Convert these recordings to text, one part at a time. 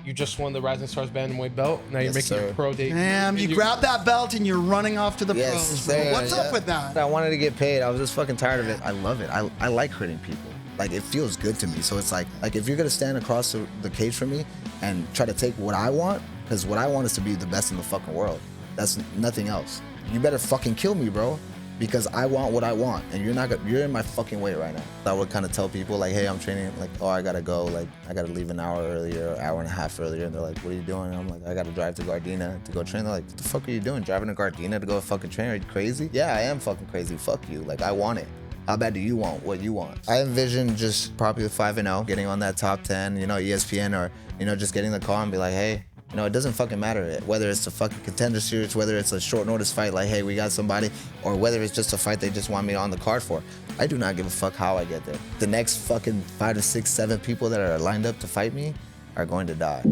You just won the Rising Stars Bantamweight belt. Now you're making your pro debut. Damn, you grab that belt and you're running off to the Yes, pros, sir. bro. What's up with that? I wanted to get paid. I was just fucking tired of it. I love it. I like hurting people. Like, it feels good to me. So it's like if you're gonna stand across the cage from me and try to take what I want, because what I want is to be the best in the fucking world. That's nothing else. You better fucking kill me, bro. Because I want what I want, and you're in my fucking way right now. I would kind of tell people like, hey, I'm training, like, oh, I gotta go, like, I gotta leave an hour earlier, or hour and a half earlier, and they're like, what are you doing? And I'm like, I gotta drive to Gardena to go train. They're like, what the fuck are you doing? Driving to Gardena to go fucking train? Are you crazy? Yeah, I am fucking crazy. Fuck you. Like, I want it. How bad do you want what you want? I envision just probably 5-0, getting on that top 10, you know, ESPN, or, you know, just getting the call and be like, hey, you know, it doesn't fucking matter whether it's a fucking contender series, whether it's a short notice fight like, hey, we got somebody, or whether it's just a fight they just want me on the card for. I do not give a fuck how I get there. The next fucking 5 to 6, 7 people that are lined up to fight me are going to die.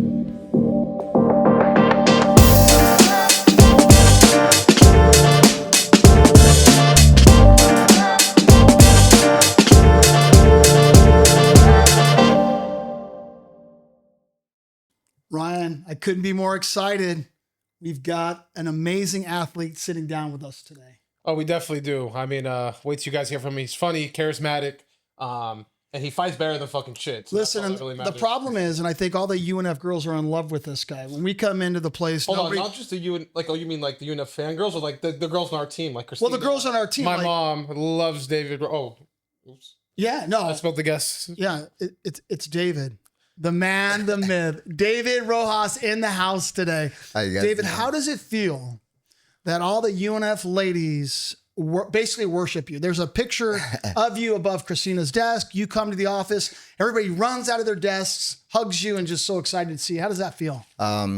Ryan, I couldn't be more excited. We've got an amazing athlete sitting down with us today. Oh, we definitely do. I mean, wait till you guys hear from him. He's funny, charismatic, and he fights better than fucking shit. So listen, and really the problem is, and I think all the UNF girls are in love with this guy. When we come into the place, hold on, not just the UNF, like, oh, you mean like the UNF fangirls, or like the girls on our team, like Christina? Well, the girls on our team. My like, mom loves David. Oh, oops. Yeah, no. I spelled the guess. Yeah, it's David. The man, the myth, David Rojas in the house today. David, how does it feel that all the UNF ladies basically worship you? There's a picture of you above Christina's desk. You come to the office. Everybody runs out of their desks, hugs you, and just so excited to see you. How does that feel?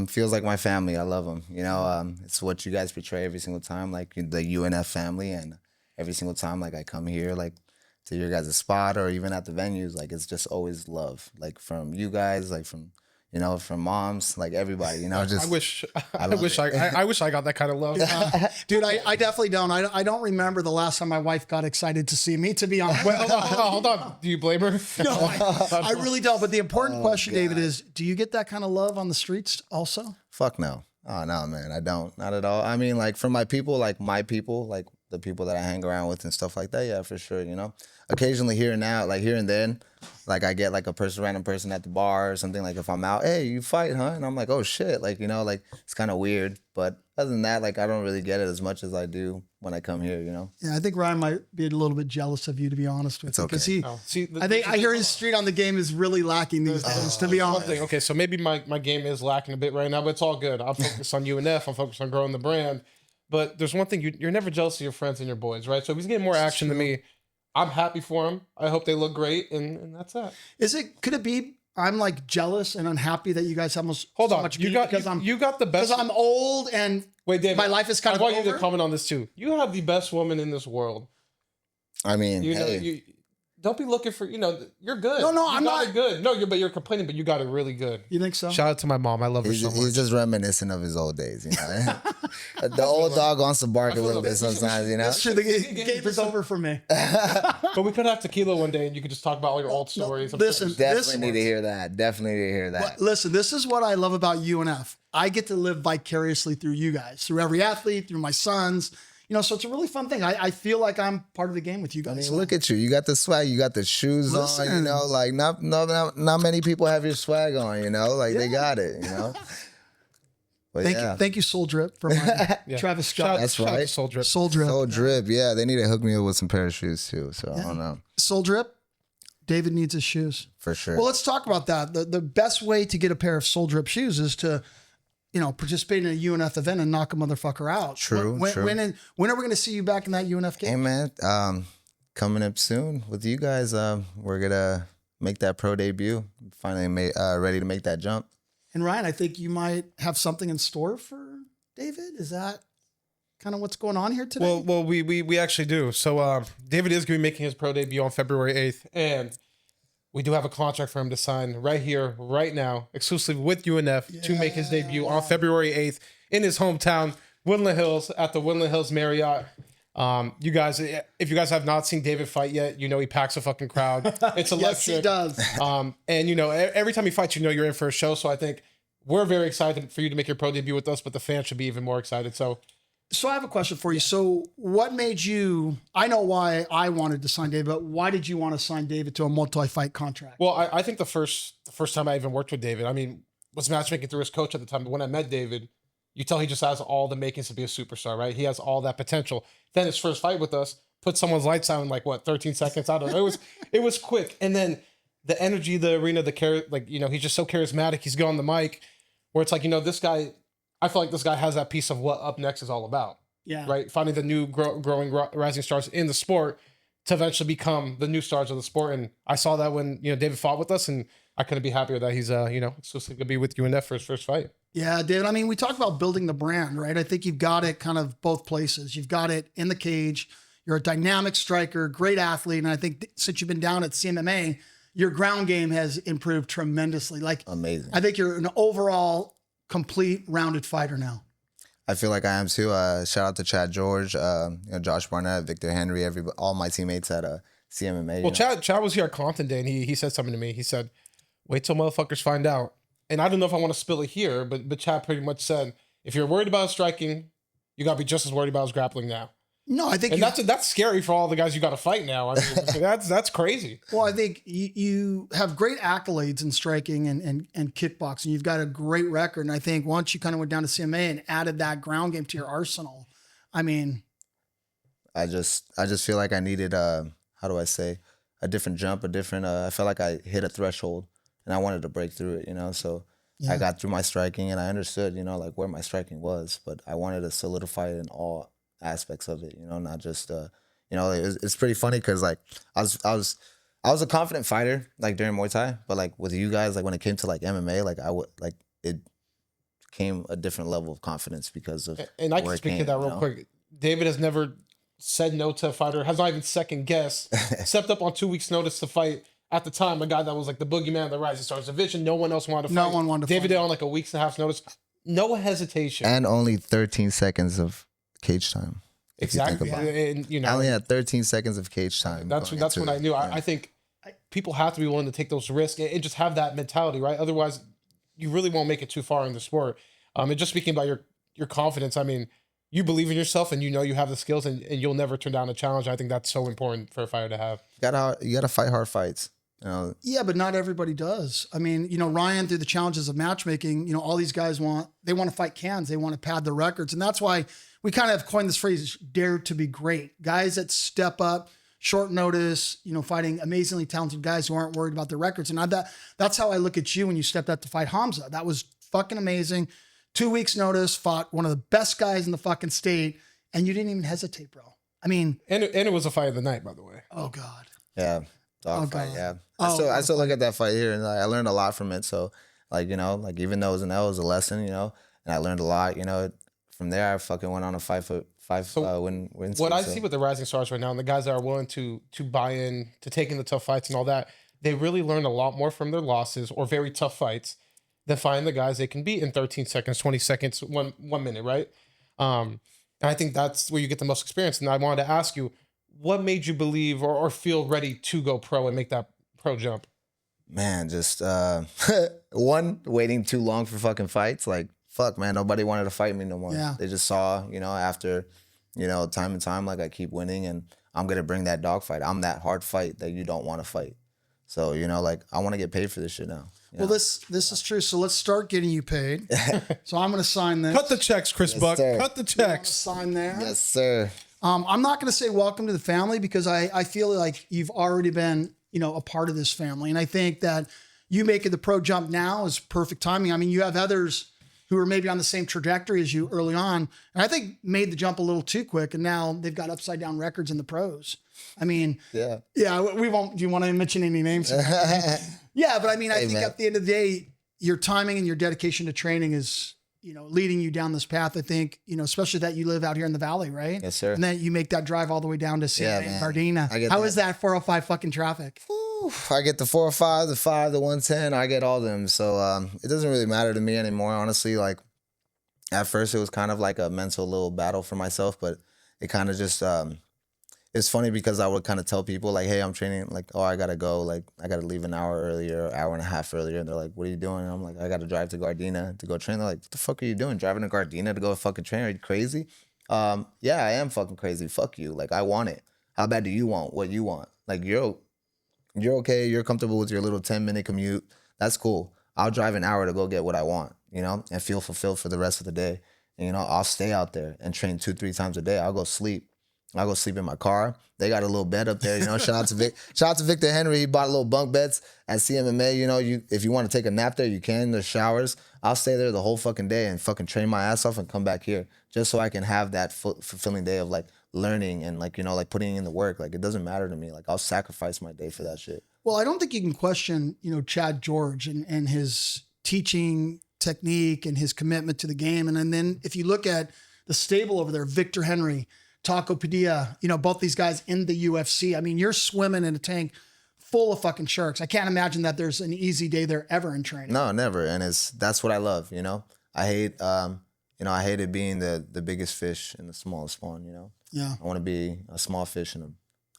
Feels like my family. I love them. You know, it's what you guys portray every single time, like the UNF family. And every single time, like, I come here, like, to your guys' spot, or even at the venues, like, it's just always love, like, from you guys, like, from, you know, from moms, like, everybody, you know. Just I wish I got that kind of love. Dude, I definitely don't. I don't remember the last time my wife got excited to see me, to be honest. Well, hold on. Do you blame her? No, I really don't. But the important question, David, is, do you get that kind of love on the streets also? Fuck no. Oh, no, man, I don't. Not at all. I mean, like, from my people, like the people that I hang around with and stuff like that, yeah, for sure, you know. Occasionally here and now, like, here and then, like, I get, like, random person at the bar or something, like, if I'm out, hey, you fight, huh? And I'm like, oh, shit, like, you know, like, it's kind of weird. But other than that, like, I don't really get it as much as I do when I come here, you know. Yeah, I think Ryan might be a little bit jealous of you, to be honest with it's you. Okay. Because I hear his street on the game is really lacking these days, to be honest. Okay, so maybe my game is lacking a bit right now, but it's all good. I'm focused on UNF. I'm focused on growing the brand. But there's one thing, you're never jealous of your friends and your boys, right? So if he's getting more action than me, I'm happy for him. I hope they look great, and that's that. Could it be I'm like jealous and unhappy that you guys almost hold on? You got the best. Because I'm old and David, my life is kind of over. I want you to comment on this too. You have the best woman in this world. I mean, you know, don't be looking for, you know, you're good. No, I'm not good. No, you're complaining, but you got it really good. You think so? Shout out to my mom. I love her so much. He's just reminiscent of his old days, you know. The old dog wants to bark a little bit sometimes, you know. That's true. The game is over for me. But we could have tequila one day, and you could just talk about all your old stories. Listen, definitely need to hear that. Definitely need to hear that. Listen, this is what I love about UNF. I get to live vicariously through you guys, through every athlete, through my sons. You know, so it's a really fun thing. I feel like I'm part of the game with you guys. I mean, look at you. You got the swag. You got the shoes on. You know, like not many people have your swag on. You know, like they got it. You know. But thank you, Soul Drip, for my Travis Scott. That's right. Soul Drip. Soul Drip. Soul Drip. Yeah, they need to hook me up with some pair of shoes too. So I don't know. Soul Drip. David needs his shoes for sure. Well, let's talk about that. The best way to get a pair of Soul Drip shoes is to, you know, participate in a UNF event and knock a motherfucker out. True. When are we going to see you back in that UNF game? Hey, man, coming up soon with you guys. We're going to make that pro debut. Finally ready to make that jump. And Ryan, I think you might have something in store for David. Is that kind of what's going on here today? Well, we actually do. So David is going to be making his pro debut on February 8th. And we do have a contract for him to sign right here, right now, exclusively with UNF to make his debut on February 8th in his hometown, Woodland Hills, at the Woodland Hills Marriott. You guys, if you guys have not seen David fight yet, you know he packs a fucking crowd. It's electric. Yes, he does. And you know, every time he fights, you know you're in for a show. So I think we're very excited for you to make your pro debut with us, but the fans should be even more excited. So I have a question for you. So what made you, I know why I wanted to sign David, but why did you want to sign David to a multi-fight contract? Well, I think the first time I even worked with David, I mean, was matchmaking through his coach at the time. But when I met David, you tell he just has all the makings to be a superstar, right? He has all that potential. Then his first fight with us, put someone's lights out in like, what, 13 seconds? I don't know. It was quick. And then the energy, the arena, he's just so charismatic. He's going on the mic where it's like, this guy, I feel like this guy has that piece of what Up Next is all about. Yeah. Right. Finding the new growing rising stars in the sport to eventually become the new stars of the sport. And I saw that when, David fought with us, and I couldn't be happier that he's, exclusively going to be with UNF for his first fight. Yeah, David. I mean, we talk about building the brand, right? I think you've got it kind of both places. You've got it in the cage. You're a dynamic striker, great athlete. And I think since you've been down at CMMA, your ground game has improved tremendously. Like, amazing. I think you're an overall complete rounded fighter now. I feel like I am too. Shout out to Chad George, Josh Barnett, Victor Henry, all my teammates at CMMA. Well, Chad was here at Compton Day, and he said something to me. He said, "Wait till motherfuckers find out." And I don't know if I want to spill it here, but Chad pretty much said, if you're worried about his striking, you got to be just as worried about his grappling now. No, I think that's scary for all the guys you got to fight now. I mean, that's crazy. Well, I think you have great accolades in striking and kickboxing. You've got a great record, and I think once you kind of went down to CMA and added that ground game to your arsenal, I mean, I just feel like I needed a different jump, I felt like I hit a threshold, and I wanted to break through it, So I got through my striking, and I understood, like where my striking was, but I wanted to solidify it in all aspects of it, not just it's pretty funny because like I was a confident fighter like during Muay Thai, but like with you guys, like when it came to like MMA, like it came a different level of confidence because of. And I can speak to that real quick. David has never said no to a fighter, has not even second guessed, stepped up on 2 weeks notice to fight. At the time, a guy that was like the boogeyman of the Rising Stars division, no one else wanted to fight. No one wanted to David fight. did on like a week's and a half's notice, no hesitation, and only 13 seconds of cage time. Exactly. And, I only had 13 seconds of cage time. That's when I knew. I think people have to be willing to take those risks and just have that mentality, right? Otherwise, you really won't make it too far in the sport. And just speaking about your confidence, I mean, you believe in yourself and you have the skills and you'll never turn down a challenge. I think that's so important for a fighter to have. You gotta fight hard fights. Yeah, but not everybody does. I mean, Ryan, through the challenges of matchmaking, all these guys want to fight cans. They want to pad their records. And that's why we kind of have coined this phrase, dare to be great. Guys that step up, short notice, fighting amazingly talented guys who aren't worried about their records. And that's how I look at you when you stepped up to fight Hamza. That was fucking amazing. 2 weeks notice, fought one of the best guys in the fucking state, and you didn't even hesitate, bro. I mean. And it was a fight of the night, by the way. Oh, God. Yeah. Dog fight, yeah. I still look at that fight here, and I learned a lot from it. So, even though it was an L, it was a lesson, and I learned a lot. From there, I fucking went on a five win. What I see with the Rising Stars right now, and the guys that are willing to buy in to taking the tough fights and all that, they really learn a lot more from their losses or very tough fights than finding the guys they can beat in 13 seconds, 20 seconds, one minute, right? And I think that's where you get the most experience. And I wanted to ask you, what made you believe or feel ready to go pro and make that pro jump? Man, just one, waiting too long for fucking fights. Like, fuck, man, nobody wanted to fight me no more. Yeah. They just saw, after, time and time, like I keep winning and I'm going to bring that dog fight. I'm that hard fight that you don't want to fight. So, I want to get paid for this shit now. Well, this is true. So let's start getting you paid. So I'm going to sign this. Cut the checks, Chris Buck. Sir. Cut the checks. Sign there. Yes, sir. I'm not going to say welcome to the family because I feel like you've already been, a part of this family. And I think that you making the pro jump now is perfect timing. I mean, you have others who are maybe on the same trajectory as you early on. And I think made the jump a little too quick. And now they've got upside down records in the pros. I mean, yeah, we won't, do you want to mention any names? Yeah, but I mean, I think at the end of the day, your timing and your dedication to training is, leading you down this path. I think, especially that you live out here in the Valley, right? Yes, sir. And then you make that drive all the way down to Gardena. How is that 405 fucking traffic? Ooh, I get the 405, the 5, the 110. I get all of them. So it doesn't really matter to me anymore, honestly. Like, at first, it was kind of like a mental little battle for myself, but it kind of just it's funny because I would kind of tell people like, hey, I'm training, like, oh, I gotta go, like, I gotta leave an hour earlier, hour and a half earlier. And they're like, what are you doing? And I'm like, I gotta drive to Gardena to go train. They're like, what the fuck are you doing? Driving to Gardena to go fucking train? Are you crazy? Yeah, I am fucking crazy. Fuck you. Like, I want it. How bad do you want what you want? Like, you're okay. You're comfortable with your little 10-minute commute. That's cool. I'll drive an hour to go get what I want, you know, and feel fulfilled for the rest of the day. And, you know, I'll stay out there and train 2-3 times a day. I'll go sleep in my car. They got a little bed up there, you know. Shout out to Victor Henry. He bought a little bunk beds at CMMA. You know, if you want to take a nap there, you can. There's showers. I'll stay there the whole fucking day and fucking train my ass off and come back here just so I can have that fulfilling day of like learning and like, you know, like putting in the work. Like, it doesn't matter to me. Like, I'll sacrifice my day for that shit. Well, I don't think you can question, you know, Chad George and his teaching technique and his commitment to the game. And then if you look at the stable over there, Victor Henry, Taco Padilla, you know, both these guys in the UFC. I mean, you're swimming in a tank full of fucking sharks. I can't imagine that there's an easy day there ever in training. No, never. And that's what I love, you know. I hated being the biggest fish in the smallest pond, you know. Yeah. I want to be a small fish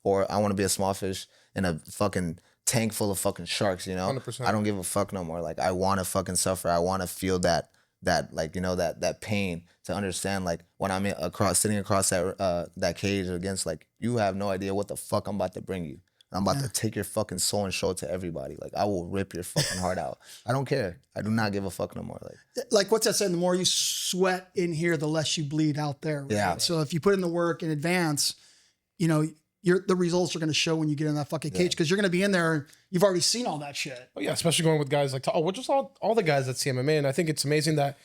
or I want to be a small fish in a fucking tank full of fucking sharks, you know. 100%. I don't give a fuck no more. Like, I want to fucking suffer. I want to feel that like, you know, that pain, to understand like when I'm sitting across that cage against, like, you have no idea what the fuck I'm about to bring you. I'm about to take your fucking soul and show it to everybody. Like, I will rip your fucking heart out. I don't care. I do not give a fuck no more. Like what's that saying? The more you sweat in here, the less you bleed out there. Right? Yeah. So if you put in the work in advance, you know, the results are going to show when you get in that fucking cage, because you're going to be in there. You've already seen all that shit. Oh, yeah, especially going with guys like, we're just all the guys at CMMA. And I think it's amazing that,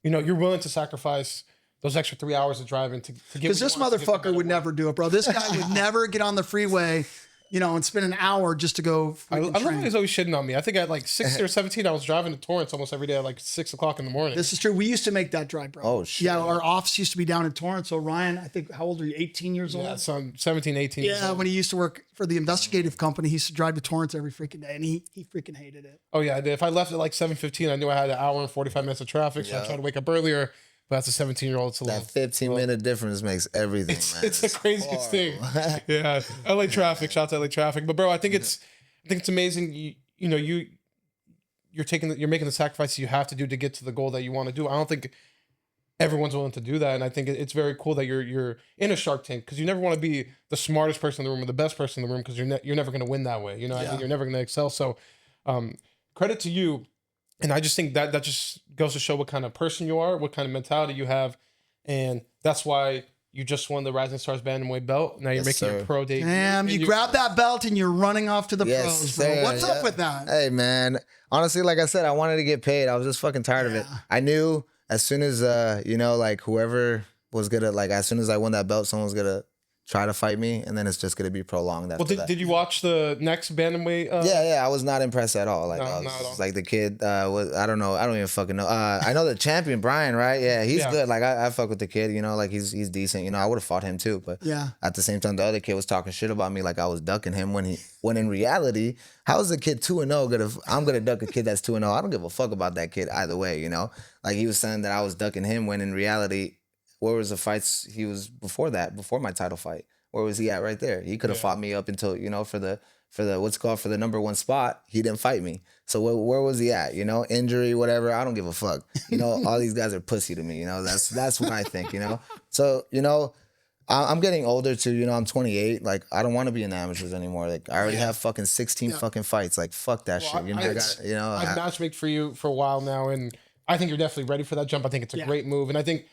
you know, you're willing to sacrifice those extra 3 hours of driving to get. Because this motherfucker would never do it, bro. This guy would never get on the freeway, you know, and spend an hour just to go. I love how he's always shitting on me. I think at like 16 or 17, I was driving to Torrance almost every day at like 6 o'clock in the morning. This is true. We used to make that drive, bro. Oh, shit. Yeah, our office used to be down in Torrance. So Ryan, I think, how old are you? 18 years old? Yeah, so I'm 17, 18 years Yeah, old. when he used to work for the investigative company, he used to drive to Torrance every freaking day, and he freaking hated it. Oh, yeah, I did. If I left at like 7:15, I knew I had an hour and 45 minutes of traffic, so I tried to wake up earlier. But as a 17-year-old, it's a That 15-minute difference makes everything, man. It's the craziest thing. Yeah, LA traffic. Shout out to LA traffic. But bro, I think it's amazing. You know, you're making the sacrifices you have to do to get to the goal that you want to do. I don't think everyone's willing to do that, and I think it's very cool that you're in a Shark Tank, because you never want to be the smartest person in the room or the best person in the room, because you're never going to win that way. You know, I think you're never going to excel. So, credit to you. And I just think that just goes to show what kind of person you are, what kind of mentality you have. And that's why you just won the Rising Stars Bantamweight belt. Now you're making your pro debut. Damn, you grab that belt and you're running off to the Yes, pros, bro. sir. What's up with that? Hey, man. Honestly, like I said, I wanted to get paid. I was just fucking tired of it. I knew as soon as, you know, like whoever was going to, like, as soon as I won that belt, someone was going to try to fight me, and then it's just going to be prolonged after that. Did you watch the next Bantamweight? Yeah, I was not impressed at all. Like, No, I was not at all. just like the kid was, I don't know. I don't even fucking know. I know the champion, Brian, right? Yeah, he's good. Like, I fuck with the kid, you know, like he's decent. You know, I would have fought him too, but at the same time, the other kid was talking shit about me like I was ducking him when in reality, how is a kid 2-0 I'm gonna duck a kid that's 2-0? I don't give a fuck about that kid either way, you know? Like, he was saying that I was ducking him when in reality, where was the fights he was before my title fight? Where was he at right there? He could have fought me up until, you know, for the for the number one spot. He didn't fight me. So where was he at? You know, injury, whatever. I don't give a fuck. You know, all these guys are pussy to me. You know, that's what I think. You know, so you know, I'm getting older too. You know, I'm 28. Like, I don't want to be in the amateurs anymore. Like, I already have fucking 16 fucking fights. Like, fuck that shit. You know, I've matchmaked for you for a while now, and I think you're definitely ready for that jump. I think it's a great move, and I think,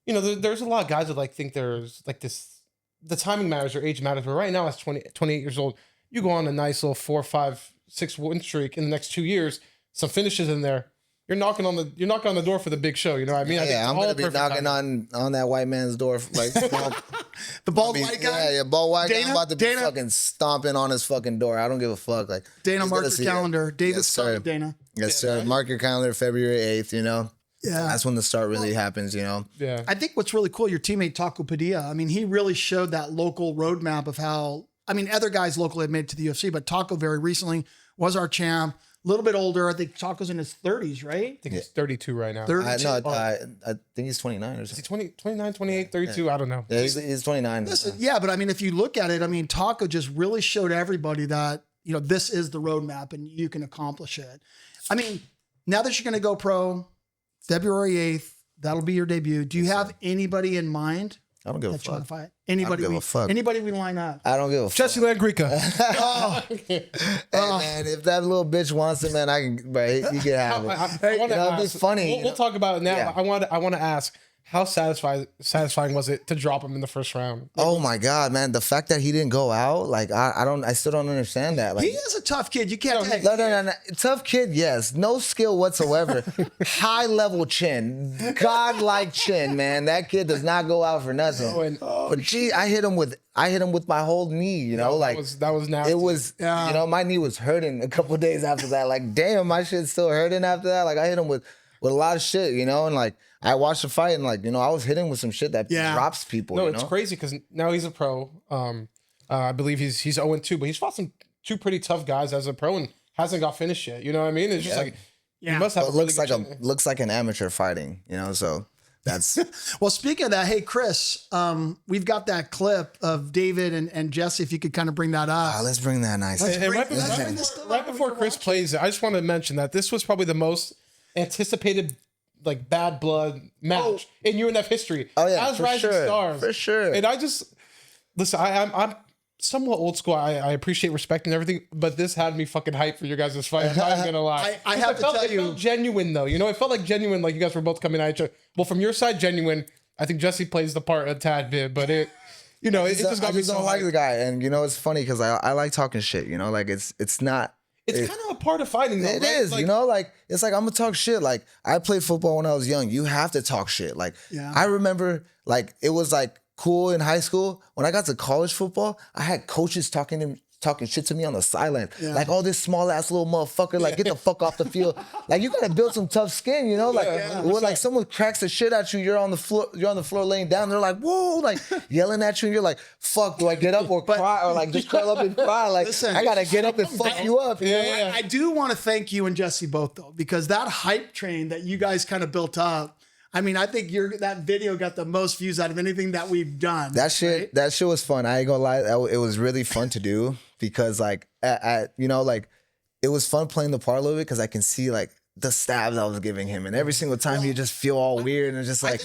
you know, there's a lot of guys that like think there's like this. The timing matters or age matters, but right now, as 28 years old, you go on a nice little 4, 5, 6 win streak in the next 2 years, some finishes in there. You're knocking on the door for the big show. You know what I mean? Yeah, I'm gonna be knocking on that white man's door, like the bald white guy. Yeah, bald white guy. I'm about to be Dana, fucking stomping on his fucking door. I don't give a fuck. Like, Dana, mark your calendar. David's sir. Dana. Yes, sir. Mark your calendar, February 8th. You know. Yeah. That's when the start really happens, you know? Yeah. I think what's really cool, your teammate Taco Padilla, I mean, he really showed that local roadmap of how, I mean, other guys locally had made it to the UFC, but Taco very recently was our champ, little bit older. I think Chaco's in his 30s, right? I think he's 32 right now. 32. I think he's 29 or Is he something. 29, 28, 32? I don't know. Yeah, he's 29. Listen, yeah, but I mean, if you look at it, I mean, Taco just really showed everybody that, you know, this is the roadmap and you can accomplish it. I mean, now that you're going to go pro February 8th, that'll be your debut. Do you have anybody in mind? I don't give a That you want to fuck. fight? Anybody? I don't give a fuck. Anybody we line up? I don't give a fuck. Jesse Landgrica. Hey, man, if that little bitch wants it, man, I can. Bro, you can have it. I want to It'd be ask. funny. We'll talk about it now. Yeah. I want to ask, how satisfying was it to drop him in the first round? Oh my God, man! The fact that he didn't go out, like I still don't understand that. Like, He is a tough kid. You can't take. no. Tough kid, yes. No skill whatsoever. High level chin, godlike chin, man. That kid does not go out for nothing. But gee, I hit him with my whole knee. You know, like that was nasty. it was. You know, my knee was hurting a couple days after that. Like, damn, my shit's still hurting after that. Like, I hit him with a lot of shit. You know, and like I watched the fight and like, you know, I was hitting with some shit that drops people. No, you it's know? crazy because now he's a pro. I believe he's 0-2, but he's fought some two pretty tough guys as a pro and hasn't got finished yet. You know what I mean? It's just like he must have. But looks like an amateur fighting. You know, so. That's Well, speaking of that, hey, Chris, we've got that clip of David and Jesse, if you could kind of bring that up. let's bring that nice. And right before Chris plays it, I just want to mention that this was probably the most anticipated like bad blood match in UNF history. Oh yeah, as for Rising sure, Stars. for sure. And I just listen. I'm somewhat old school. I appreciate respect and everything, but this had me fucking hyped for your guys' fight. I'm not gonna lie. I have to tell it you, felt genuine though. You know, it felt like genuine. Like you guys were both coming at each other. Well, from your side, genuine. I think Jesse plays the part a tad bit, but it. You know, it just got me so don't like hyped. the guy, and you know it's funny because I like talking shit. You know, like it's not. It's kind of a part of fighting, though. It right? is, Like, you know, like it's like I'm gonna talk shit. Like I played football when I was young. You have to talk shit. Like I remember, like it was like cool in high school. When I got to college football, I had coaches talking shit to me on the sideline. Like, oh, this small ass little motherfucker, like get the fuck off the field. Like you gotta build some tough skin, you know? Like when like someone cracks the shit at you, you're on the floor laying down, they're like, whoa, like yelling at you, and you're like, fuck, do I get up or cry or like just curl up and cry? Like Listen, I gotta get up and fuck you up. You know? I do want to thank you and Jesse both though, because that hype train that you guys kind of built up. I mean, I think that video got the most views out of anything that we've done. That shit was fun. I ain't gonna lie, it was really fun to do because like, you know, like it was fun playing the part a little bit because I can see like the stabs I was giving him, and every single time he just feel all weird and just like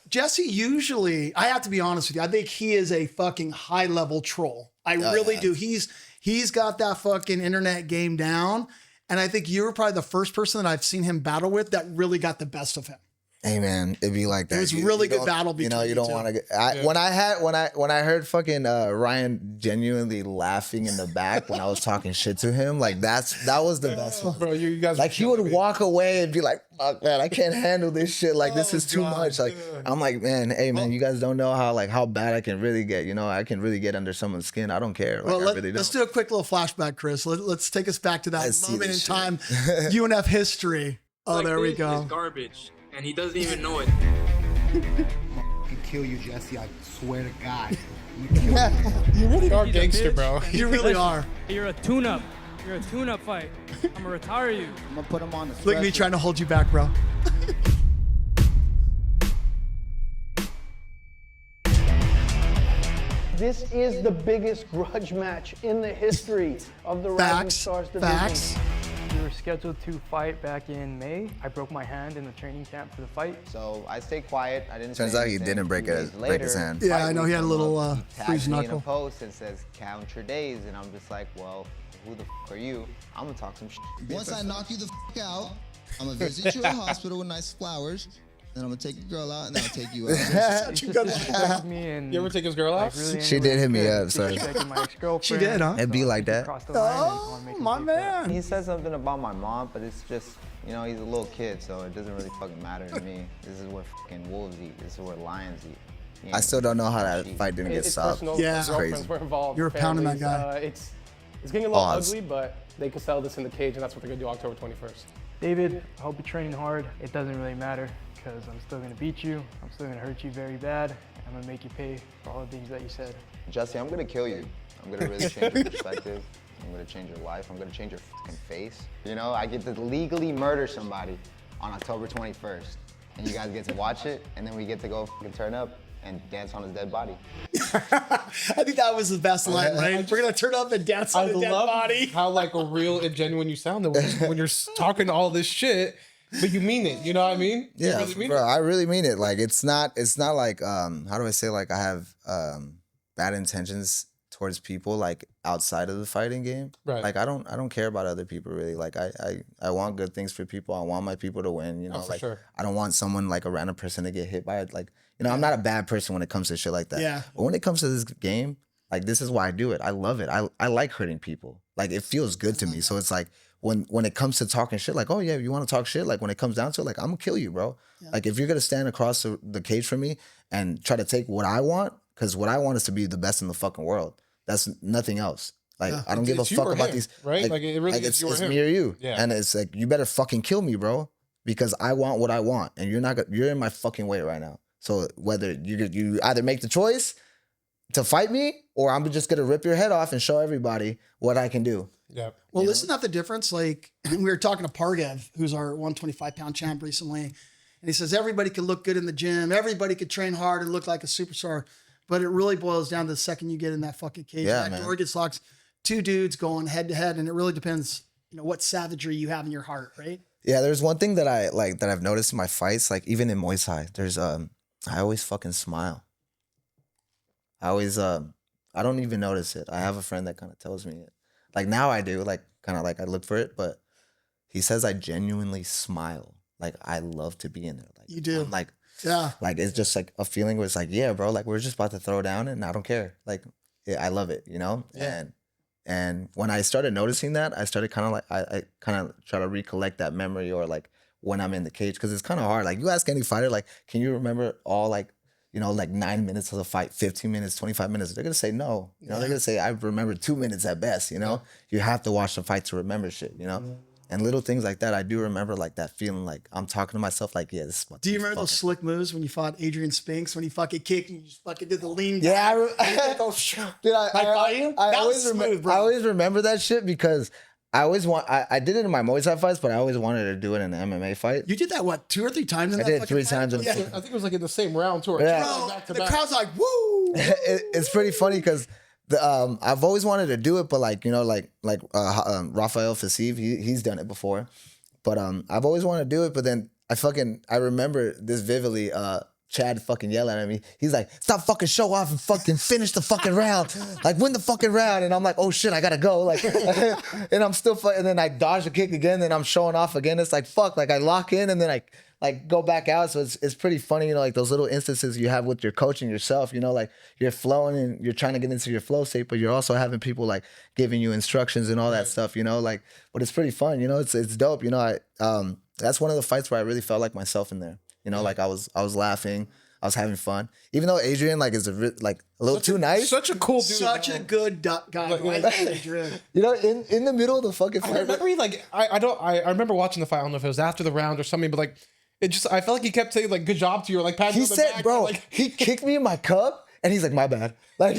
Jesse usually, I have to be honest with you, I think he is a fucking high level troll. I really do. He's got that fucking internet game down, and I think you were probably the first person that I've seen him battle with that really got the best of him. Hey man, it'd be like that. It was really good battle between you know. You don't want to get. When I heard fucking Ryan genuinely laughing in the back when I was talking shit to him, like that was the best one. Bro, you guys like he would walk away and be like, "Fuck man, I can't handle this shit. Like this is too much." Like I'm like, man, hey man, you guys don't know how bad I can really get. You know, I can really get under someone's skin. I don't care. Like, I really don't. Let's do a quick little flashback, Chris. Let's take us back to that moment in time, UNF history. Oh, like, there we go. Garbage. And he doesn't even know it. I can kill you, Jesse. I swear to God. You really are gangster, bro. You really are. You're a tune-up. You're a tune-up fight. I'm gonna retire you. I'm gonna put him on the Look at me trying to hold you back, bro. This is the biggest grudge match in the history of the Rising Stars division. Facts. We were scheduled to fight back in May. I broke my hand in the training camp for the fight. So I stayed quiet. I didn't. Turns out he didn't break his hand. Yeah, I know he had a little freeze me in a knuckle. post and says count your days, and I'm just like, well, who the f are you? I'm gonna talk some shit. Once I knock you the f out, I'm gonna visit you at the hospital with nice flowers. Then I'm gonna take your girl out, and then I'll take you out. You ever take his girl out? She did hit me up, so She did, huh? It'd be like that. Oh, my man. He said something about my mom, but it's just, you know, he's a little kid, so it doesn't really fucking matter to me. This is where fucking wolves eat. This is where lions eat. I still don't know how that fight didn't get stopped. Yeah. It's crazy. Were involved. You were pounding that guy. It's getting a little ugly, but they could sell this in the cage, and that's what they're gonna do October 21st. David, I hope you're training hard. It doesn't really matter because I'm still gonna beat you. I'm still gonna hurt you very bad. I'm gonna make you pay for all the things that you said. Jesse, I'm gonna kill you. I'm gonna really change your perspective. I'm gonna change your life. I'm gonna change your fucking face. You know, I get to legally murder somebody on October 21st. And you guys get to watch it, and then we get to go fucking turn up and dance on his dead body. I think that was the best line, right? We're gonna turn up and dance on the dead body. How like real and genuine you sound when you're talking all this shit, but you mean it. You know what I mean? Yeah, really mean bro, it. I really mean it. Like it's not like how do I say, like I have bad intentions towards people like outside of the fighting game. Right. Like I don't care about other people really. Like I want good things for people. I want my people to win. You know, for sure. I don't want someone like a random person to get hit by it. Like, you know, I'm not a bad person when it comes to shit like that. Yeah. But when it comes to this game, like this is why I do it. I love it. I like hurting people. Like it feels good to me. So it's like when it comes to talking shit, like, oh yeah, you want to talk shit? Like when it comes down to it, like I'm gonna kill you, bro. Yeah. Like if you're gonna stand across the cage from me and try to take what I want, because what I want is to be the best in the fucking world. That's nothing else. Like I don't give a fuck about these. Right? Like it really it's you or him. me or you. Yeah. And it's like you better fucking kill me, bro, because I want what I want, and you're in my fucking way right now. So whether you either make the choice to fight me, or I'm just gonna rip your head off and show everybody what I can do. Yeah. Well, isn't that the difference? Like we were talking to Pargev, who's our 125-pound champ recently, and he says everybody could look good in the gym, everybody could train hard and look like a superstar, but it really boils down to the second you get in that fucking cage, that door gets locked, two dudes going head to head, and it really depends, you know, what savagery you have in your heart, right? Yeah, there's one thing that I've noticed in my fights, like even in Muay Thai, there's I always fucking smile. I always I don't even notice it. I have a friend that kind of tells me it. Like now I do, like kind of like I look for it, but he says I genuinely smile. Like I love to be in there. Like you do. I'm like, yeah. Like it's just like a feeling where it's like, yeah, bro, like we're just about to throw down and I don't care. Like I love it, you know? Yeah. And when I started noticing that, I started kind of like I kind of try to recollect that memory, or like when I'm in the cage, because it's kind of hard. Like you ask any fighter, like, can you remember all like, you know, like 9 minutes of the fight, 15 minutes, 25 minutes? They're gonna say no. You know, they're gonna say I remember 2 minutes at best. You know, you have to watch the fight to remember shit. You know. And little things like that, I do remember like that feeling, like I'm talking to myself, like, yeah, this is Do you remember those slick moves when you fought Adrian Spinks, when he fucking kicked and you just fucking did the lean? Yeah, dude, I always remember that shit because I always I did it in my Muay Thai fights, but I always wanted to do it in an MMA fight. You did that, what, 2 or 3 times in I that did it 3 fight? times. I think it was like in the same round too. Yeah. Bro, back to the back. crowd's like, woo! It's pretty funny because I've always wanted to do it, but like, you know, like Rafael Fasib, he's done it before. But I've always wanted to do it, but then I remember this vividly. Chad fucking yelling at me. He's like, stop fucking show off and fucking finish the fucking round. Like win the fucking round. And I'm like, oh shit, I gotta go. Like, and I'm still and then I dodge the kick again, then I'm showing off again. It's like fuck, like I lock in and then I like go back out. So it's pretty funny, you know, like those little instances you have with your coach and yourself, you know, like you're flowing and you're trying to get into your flow state, but you're also having people like giving you instructions and all that stuff, you know, like, but it's pretty fun, you know, it's dope, you know. That's one of the fights where I really felt like myself in there. You know, like I was laughing, I was having fun. Even though Adrian like is a little too nice. Such a cool dude. Such a good guy. Like Adrian. You know, in the middle of the fucking fight. I remember he like I remember watching the fight. I don't know if it was after the round or something, but like it just I felt like he kept saying like good job to you or like patting he you on the said, back, bro, like, he kicked me in my cup and he's like, my bad. Like,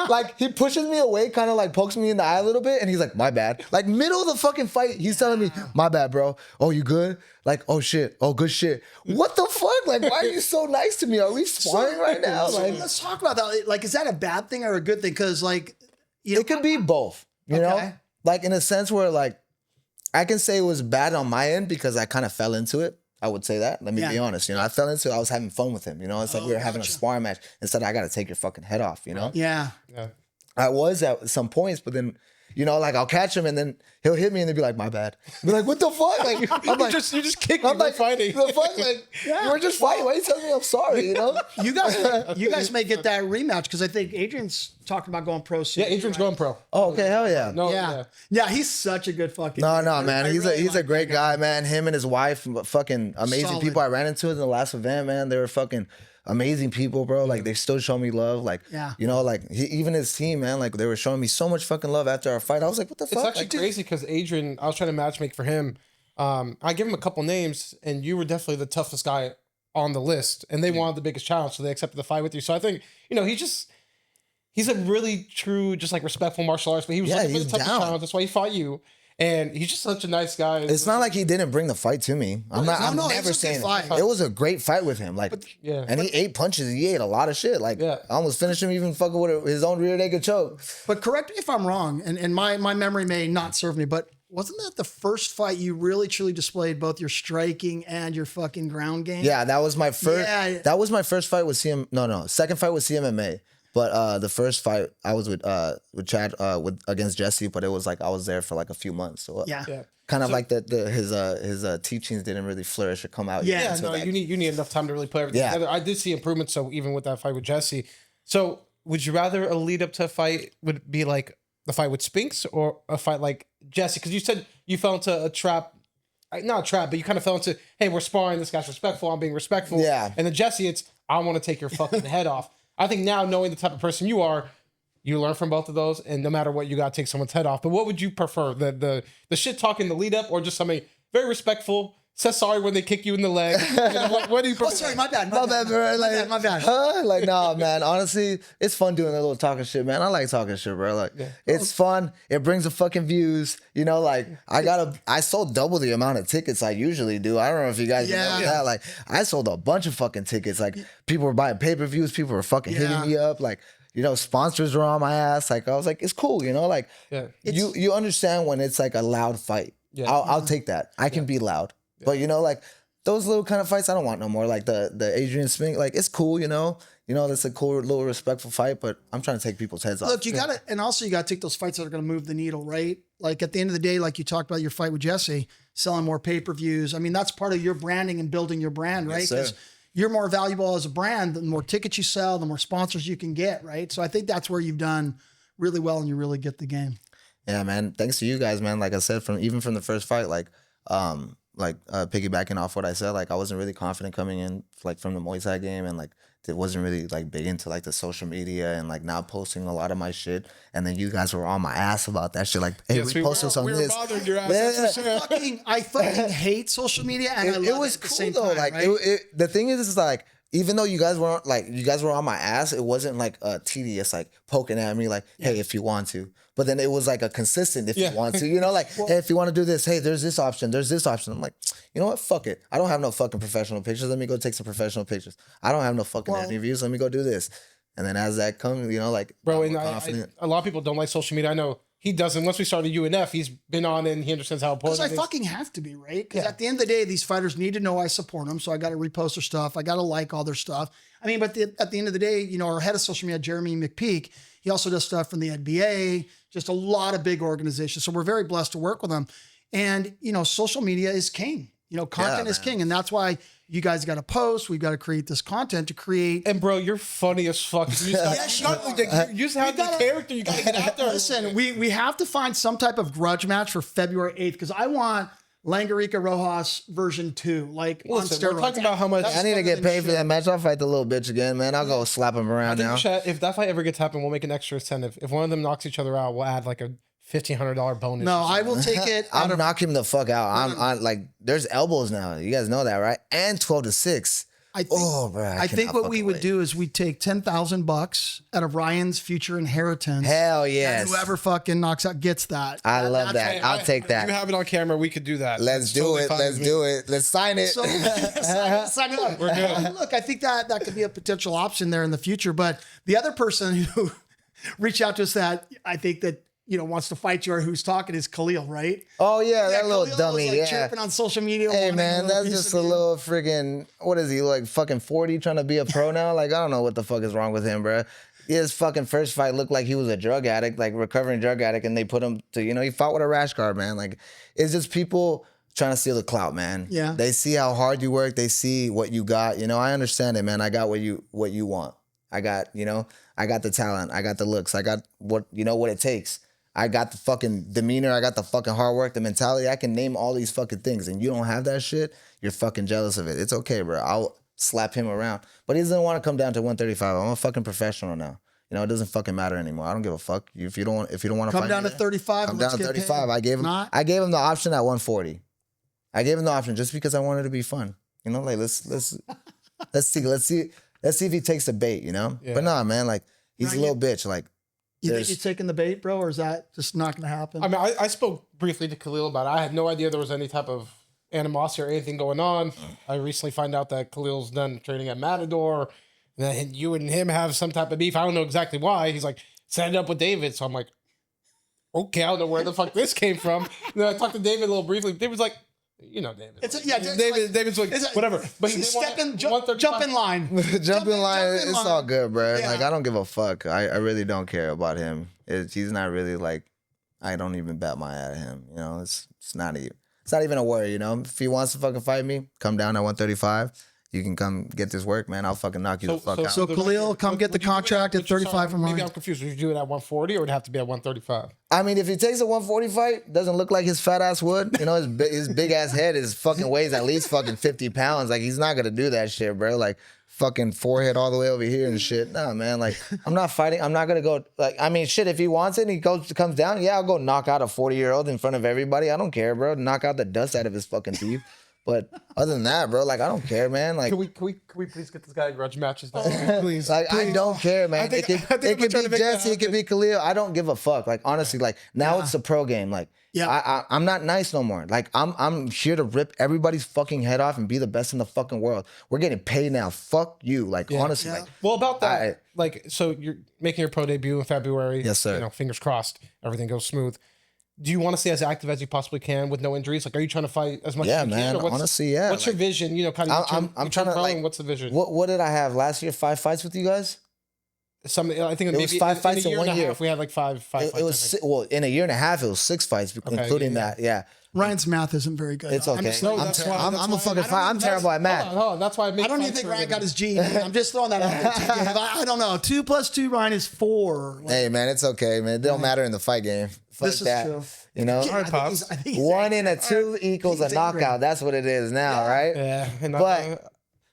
like he pushes me away, kind of like pokes me in the eye a little bit, and he's like, my bad. Like middle of the fucking fight, he's telling me, my bad, bro. Oh, you good? Like, oh shit. Oh, good shit. What the fuck? Like, why are you so nice to me? Are we sparring right now? Like, let's talk about that. Like, is that a bad thing or a good thing? Because like, you know, it could be both. You know, like in a sense where like I can say it was bad on my end because I kind of fell into it. I would say that. Let me be honest. You know, I fell into it. I was having fun with him. You know, it's like we were having a sparring match. Instead, I got to take your fucking head off. You know. Yeah. I was at some points, but then, you know, like I'll catch him and then he'll hit me and they'll be like, my bad. Be like, what the fuck? Like, I'm like, you just kicked me. I'm like, fighting. the fuck? Like, we're just fighting. Why are you telling me I'm sorry? You know? You guys may get that rematch because I think Adrian's talking about going pro soon. Yeah, Adrian's going pro. Oh, okay, hell yeah. No, yeah, he's such a good fucking. No, man. He's a great guy, man. Him and his wife, fucking amazing Solid. people I ran into in the last event, man. They were fucking amazing people, bro. Like they still show me love. Like, you know, like even his team, man, like they were showing me so much fucking love after our fight. I was like, what the fuck? It's actually crazy because Adrian, I was trying to matchmake for him. I give him a couple names, and you were definitely the toughest guy on the list, and they wanted the biggest challenge, so they accepted the fight with you. So I think, you know, he's a really true, just like respectful martial artist. But he was looking for the toughest challenge. That's why he fought you. And he's just such a nice guy. It's not like he didn't bring the fight to me. I'm never saying it was a great fight with him. Like, and he ate punches. He ate a lot of shit. Like, I almost finished him even fucking with his own rear naked choke. But correct me if I'm wrong, and my memory may not serve me, but wasn't that the first fight you really truly displayed both your striking and your fucking ground game? Yeah, that was my first. Yeah. That was my first fight with CM. No, second fight with CMMA. But the first fight I was with Chad against Jesse, but it was like I was there for like a few months. So kind of like his teachings didn't really flourish or come out. Yeah, no, you need enough time to really put everything together. I did see improvements. So even with that fight with Jesse, so would you rather a lead up to a fight would be like the fight with Spinks or a fight like Jesse? Because you said you fell into a trap. Not a trap, but you kind of fell into, hey, we're sparring. This guy's respectful. I'm being respectful. Yeah. And then Jesse, it's I want to take your fucking head off. I think now knowing the type of person you are, you learn from both of those, and no matter what, you gotta take someone's head off. But what would you prefer? The shit talking, the lead up, or just somebody very respectful, says sorry when they kick you in the leg? What do you prefer? Oh, sorry, my bad, bro. My bad. Huh? Like, nah, man. Honestly, it's fun doing a little talking shit, man. I like talking shit, bro. Like, it's fun. It brings the fucking views. You know, like I sold double the amount of tickets I usually do. I don't know if you guys know that. Like, I sold a bunch of fucking tickets. Like, people were buying pay-per-views. People were fucking hitting me up. Like, you know, sponsors were on my ass. Like, I was like, it's cool. You know, like, you understand when it's like a loud fight. Yeah. I'll take that. I can be loud. But you know, like those little kind of fights, I don't want no more. Like the Adrian Spink, like it's cool, you know. That's a cool little respectful fight. But I'm trying to take people's heads off. Look, you gotta, and also you gotta take those fights that are gonna move the needle, right? Like at the end of the day, like you talked about your fight with Jesse, selling more pay-per-views. I mean, that's part of your branding and building your brand, right? Because you're more valuable as a brand. The more tickets you sell, the more sponsors you can get, right? So I think that's where you've done really well, and you really get the game. Yeah, man. Thanks to you guys, man. Like I said, from the first fight, piggybacking off what I said, like I wasn't really confident coming in like from the Muay Thai game, and like it wasn't really like big into like the social media and like not posting a lot of my shit. And then you guys were on my ass about that shit. Like, hey, we posted something. We were bothering your ass. I fucking hate social media, and I love it was cool though. Time, like right? The thing is like, even though you guys were on my ass, it wasn't like tedious, like poking at me, like, hey, if you want to. But then it was like a consistent if you want to, you know, like, hey, if you want to do this, hey, there's this option. I'm like, you know what? Fuck it. I don't have no fucking professional pictures. Let me go take some professional pictures. I don't have no fucking interviews. Let me go do this. And then as that comes, you know, like, bro, and a lot of people don't like social media. I know he doesn't. Once we started UNF, he's been on it and he understands how important it is. Because I fucking have to be, right? Because at the end of the day, these fighters need to know I support them. So I got to repost their stuff. I got to like all their stuff. I mean, but at the end of the day, you know, our head of social media, Jeremy McPeak, he also does stuff from the NBA, just a lot of big organizations. So we're very blessed to work with them. And, you know, social media is king. You know, content is king. And that's why you guys got to post. We've got to create this content to create. And bro, you're funny as fuck. You just have the character. You got to get out there. Listen, we have to find some type of grudge match for February 8th because I want Langarica Rojas version 2, like on steroids. We're talking about how much I need to get paid for that match. I'll fight the little bitch again, man. I'll go slap him around now. If that fight ever gets happened, we'll make an extra incentive. If one of them knocks each other out, we'll add like a $1,500 bonus. No, I will take it. I'll knock him the fuck out. I'm like, there's elbows now. You guys know that, right? And 12-6. I think what we would do is we'd take $10,000 out of Ryan's future inheritance. Hell yes. And whoever fucking knocks out gets that. I love that. I'll take that. If you have it on camera, we could do that. Let's do it. Let's do it. Let's sign it. So, sign it up. We're good. Look, I think that could be a potential option there in the future. But the other person who reached out to us that I think that, you know, wants to fight you or who's talking is Khalil, right? Oh yeah, that little Khalil dummy. Was, like, chirping on social media. Hey man, that's just a little friggin', what is he, like fucking 40 trying to be a pro now? Like, I don't know what the fuck is wrong with him, bro. His fucking first fight looked like he was a drug addict, like recovering drug addict, and they put him to, you know, he fought with a rash guard, man. Like, it's just people trying to steal the clout, man. Yeah. They see how hard you work. They see what you got. You know, I understand it, man. I got what you want. I got, you know, I got the talent. I got the looks. I got what it takes. I got the fucking demeanor. I got the fucking hard work, the mentality. I can name all these fucking things, and you don't have that shit. You're fucking jealous of it. It's okay, bro. I'll slap him around. But he doesn't want to come down to 135. I'm a fucking professional now. You know, it doesn't fucking matter anymore. I don't give a fuck. If you don't want to fight, come down to 35. Come down to 35. I gave him the option at 140. I gave him the option just because I wanted to be fun. You know, like let's see if he takes the bait. You know, but nah, man, like. He's a little bitch. Like, you think he's taking the bait, bro, or is that just not going to happen? I mean, I spoke briefly to Khalil about it. I had no idea there was any type of animosity or anything going on. I recently find out that Khalil's done training at Matador, and then you and him have some type of beef. I don't know exactly why. He's like, set it up with David. So I'm like, okay, I don't know where the fuck this came from. And then I talked to David a little briefly. David's like, you know, David. David's like, whatever. But he jump in line. Jump in line. It's line. all good, bro. Yeah. Like, I don't give a fuck. I really don't care about him. He's not really like, I don't even bat my eye at him. You know, it's not even a worry, you know? If he wants to fucking fight me, come down at 135. You can come get this work, man. I'll fucking knock you the fuck out. So Khalil, come get the contract at 35 from Ryan. Maybe I'm confused. Would you do it at 140 or would it have to be at 135? I mean, if he takes a 140 fight, doesn't look like his fat ass would. You know, his big ass head is fucking weighs at least fucking 50 pounds. Like, he's not gonna do that shit, bro. Like, fucking forehead all the way over here and shit. Nah, man. Like, I'm not fighting. I'm not gonna go. Like, I mean, shit. If he wants it and he comes down, yeah, I'll go knock out a 40-year-old in front of everybody. I don't care, bro. Knock out the dust out of his fucking teeth. But other than that, bro, like, I don't care, man. Like, can we please get this guy grudge matches now? Please. Like, I don't care, man. It could be Jesse, it could be Khalil. I don't give a fuck. Like, honestly, like, now it's a pro game. Like, I'm not nice no more. Like, I'm here to rip everybody's fucking head off and be the best in the fucking world. We're getting paid now. Fuck you. Like, honestly. Like, well, about that, like, so you're making your pro debut in February. Yes, sir. You know, fingers crossed, everything goes smooth. Do you want to stay as active as you possibly can with no injuries? Like, are you trying to fight as much as you man, can? honestly, yeah. What's your vision? You know, kind of. I'm trying to, like, what's the vision? What did I have last year? 5 fights with you guys? I think it was 5 fights in 1 year. We had like five fights. It was well, in a year and a half, it was 6 fights, including that. Yeah. Ryan's math isn't very good. It's okay. I'm a fucking fight. I'm terrible at math. Hold on, that's why I don't even think Ryan got his GED. I'm just throwing that out there. I don't know. 2 + 2, Ryan, is 4. Like, hey, man, it's okay, man. It don't matter in the fight game. Fuck this is that. true. You know, I think 1 in a 2 equals a knockout. That's what it is now, right? Yeah. But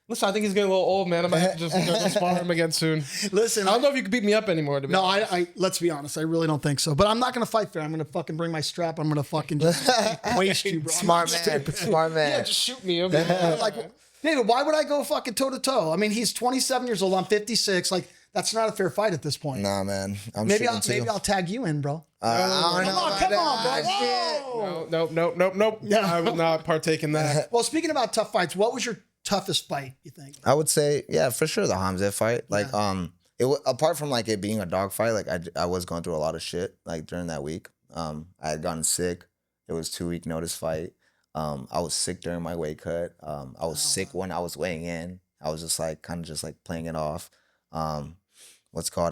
listen, I think he's getting a little old, man. I might have to just go spar him again soon. Listen, I don't know if you can beat me up anymore. No, I let's be honest. I really don't think so. But I'm not going to fight fair. I'm going to fucking bring my strap. I'm going to fucking just waste you, bro. Smart man. Yeah, just shoot me. Like, David, why would I go fucking toe to toe? I mean, he's 27 years old. I'm 56. Like, that's not a fair fight at this point. Nah, man. Maybe I'll tag you in, bro. Come on, bro. Nope. Yeah. I will not partake in that. Well, speaking about tough fights, what was your toughest fight, you think? I would say, yeah, for sure, the Hamzat fight. Like, apart from like it being a dog fight, like I was going through a lot of shit like during that week. I had gotten sick. It was 2-week notice fight. I was sick during my weight cut. I was sick when I was weighing in. I was just like kind of just like playing it off. I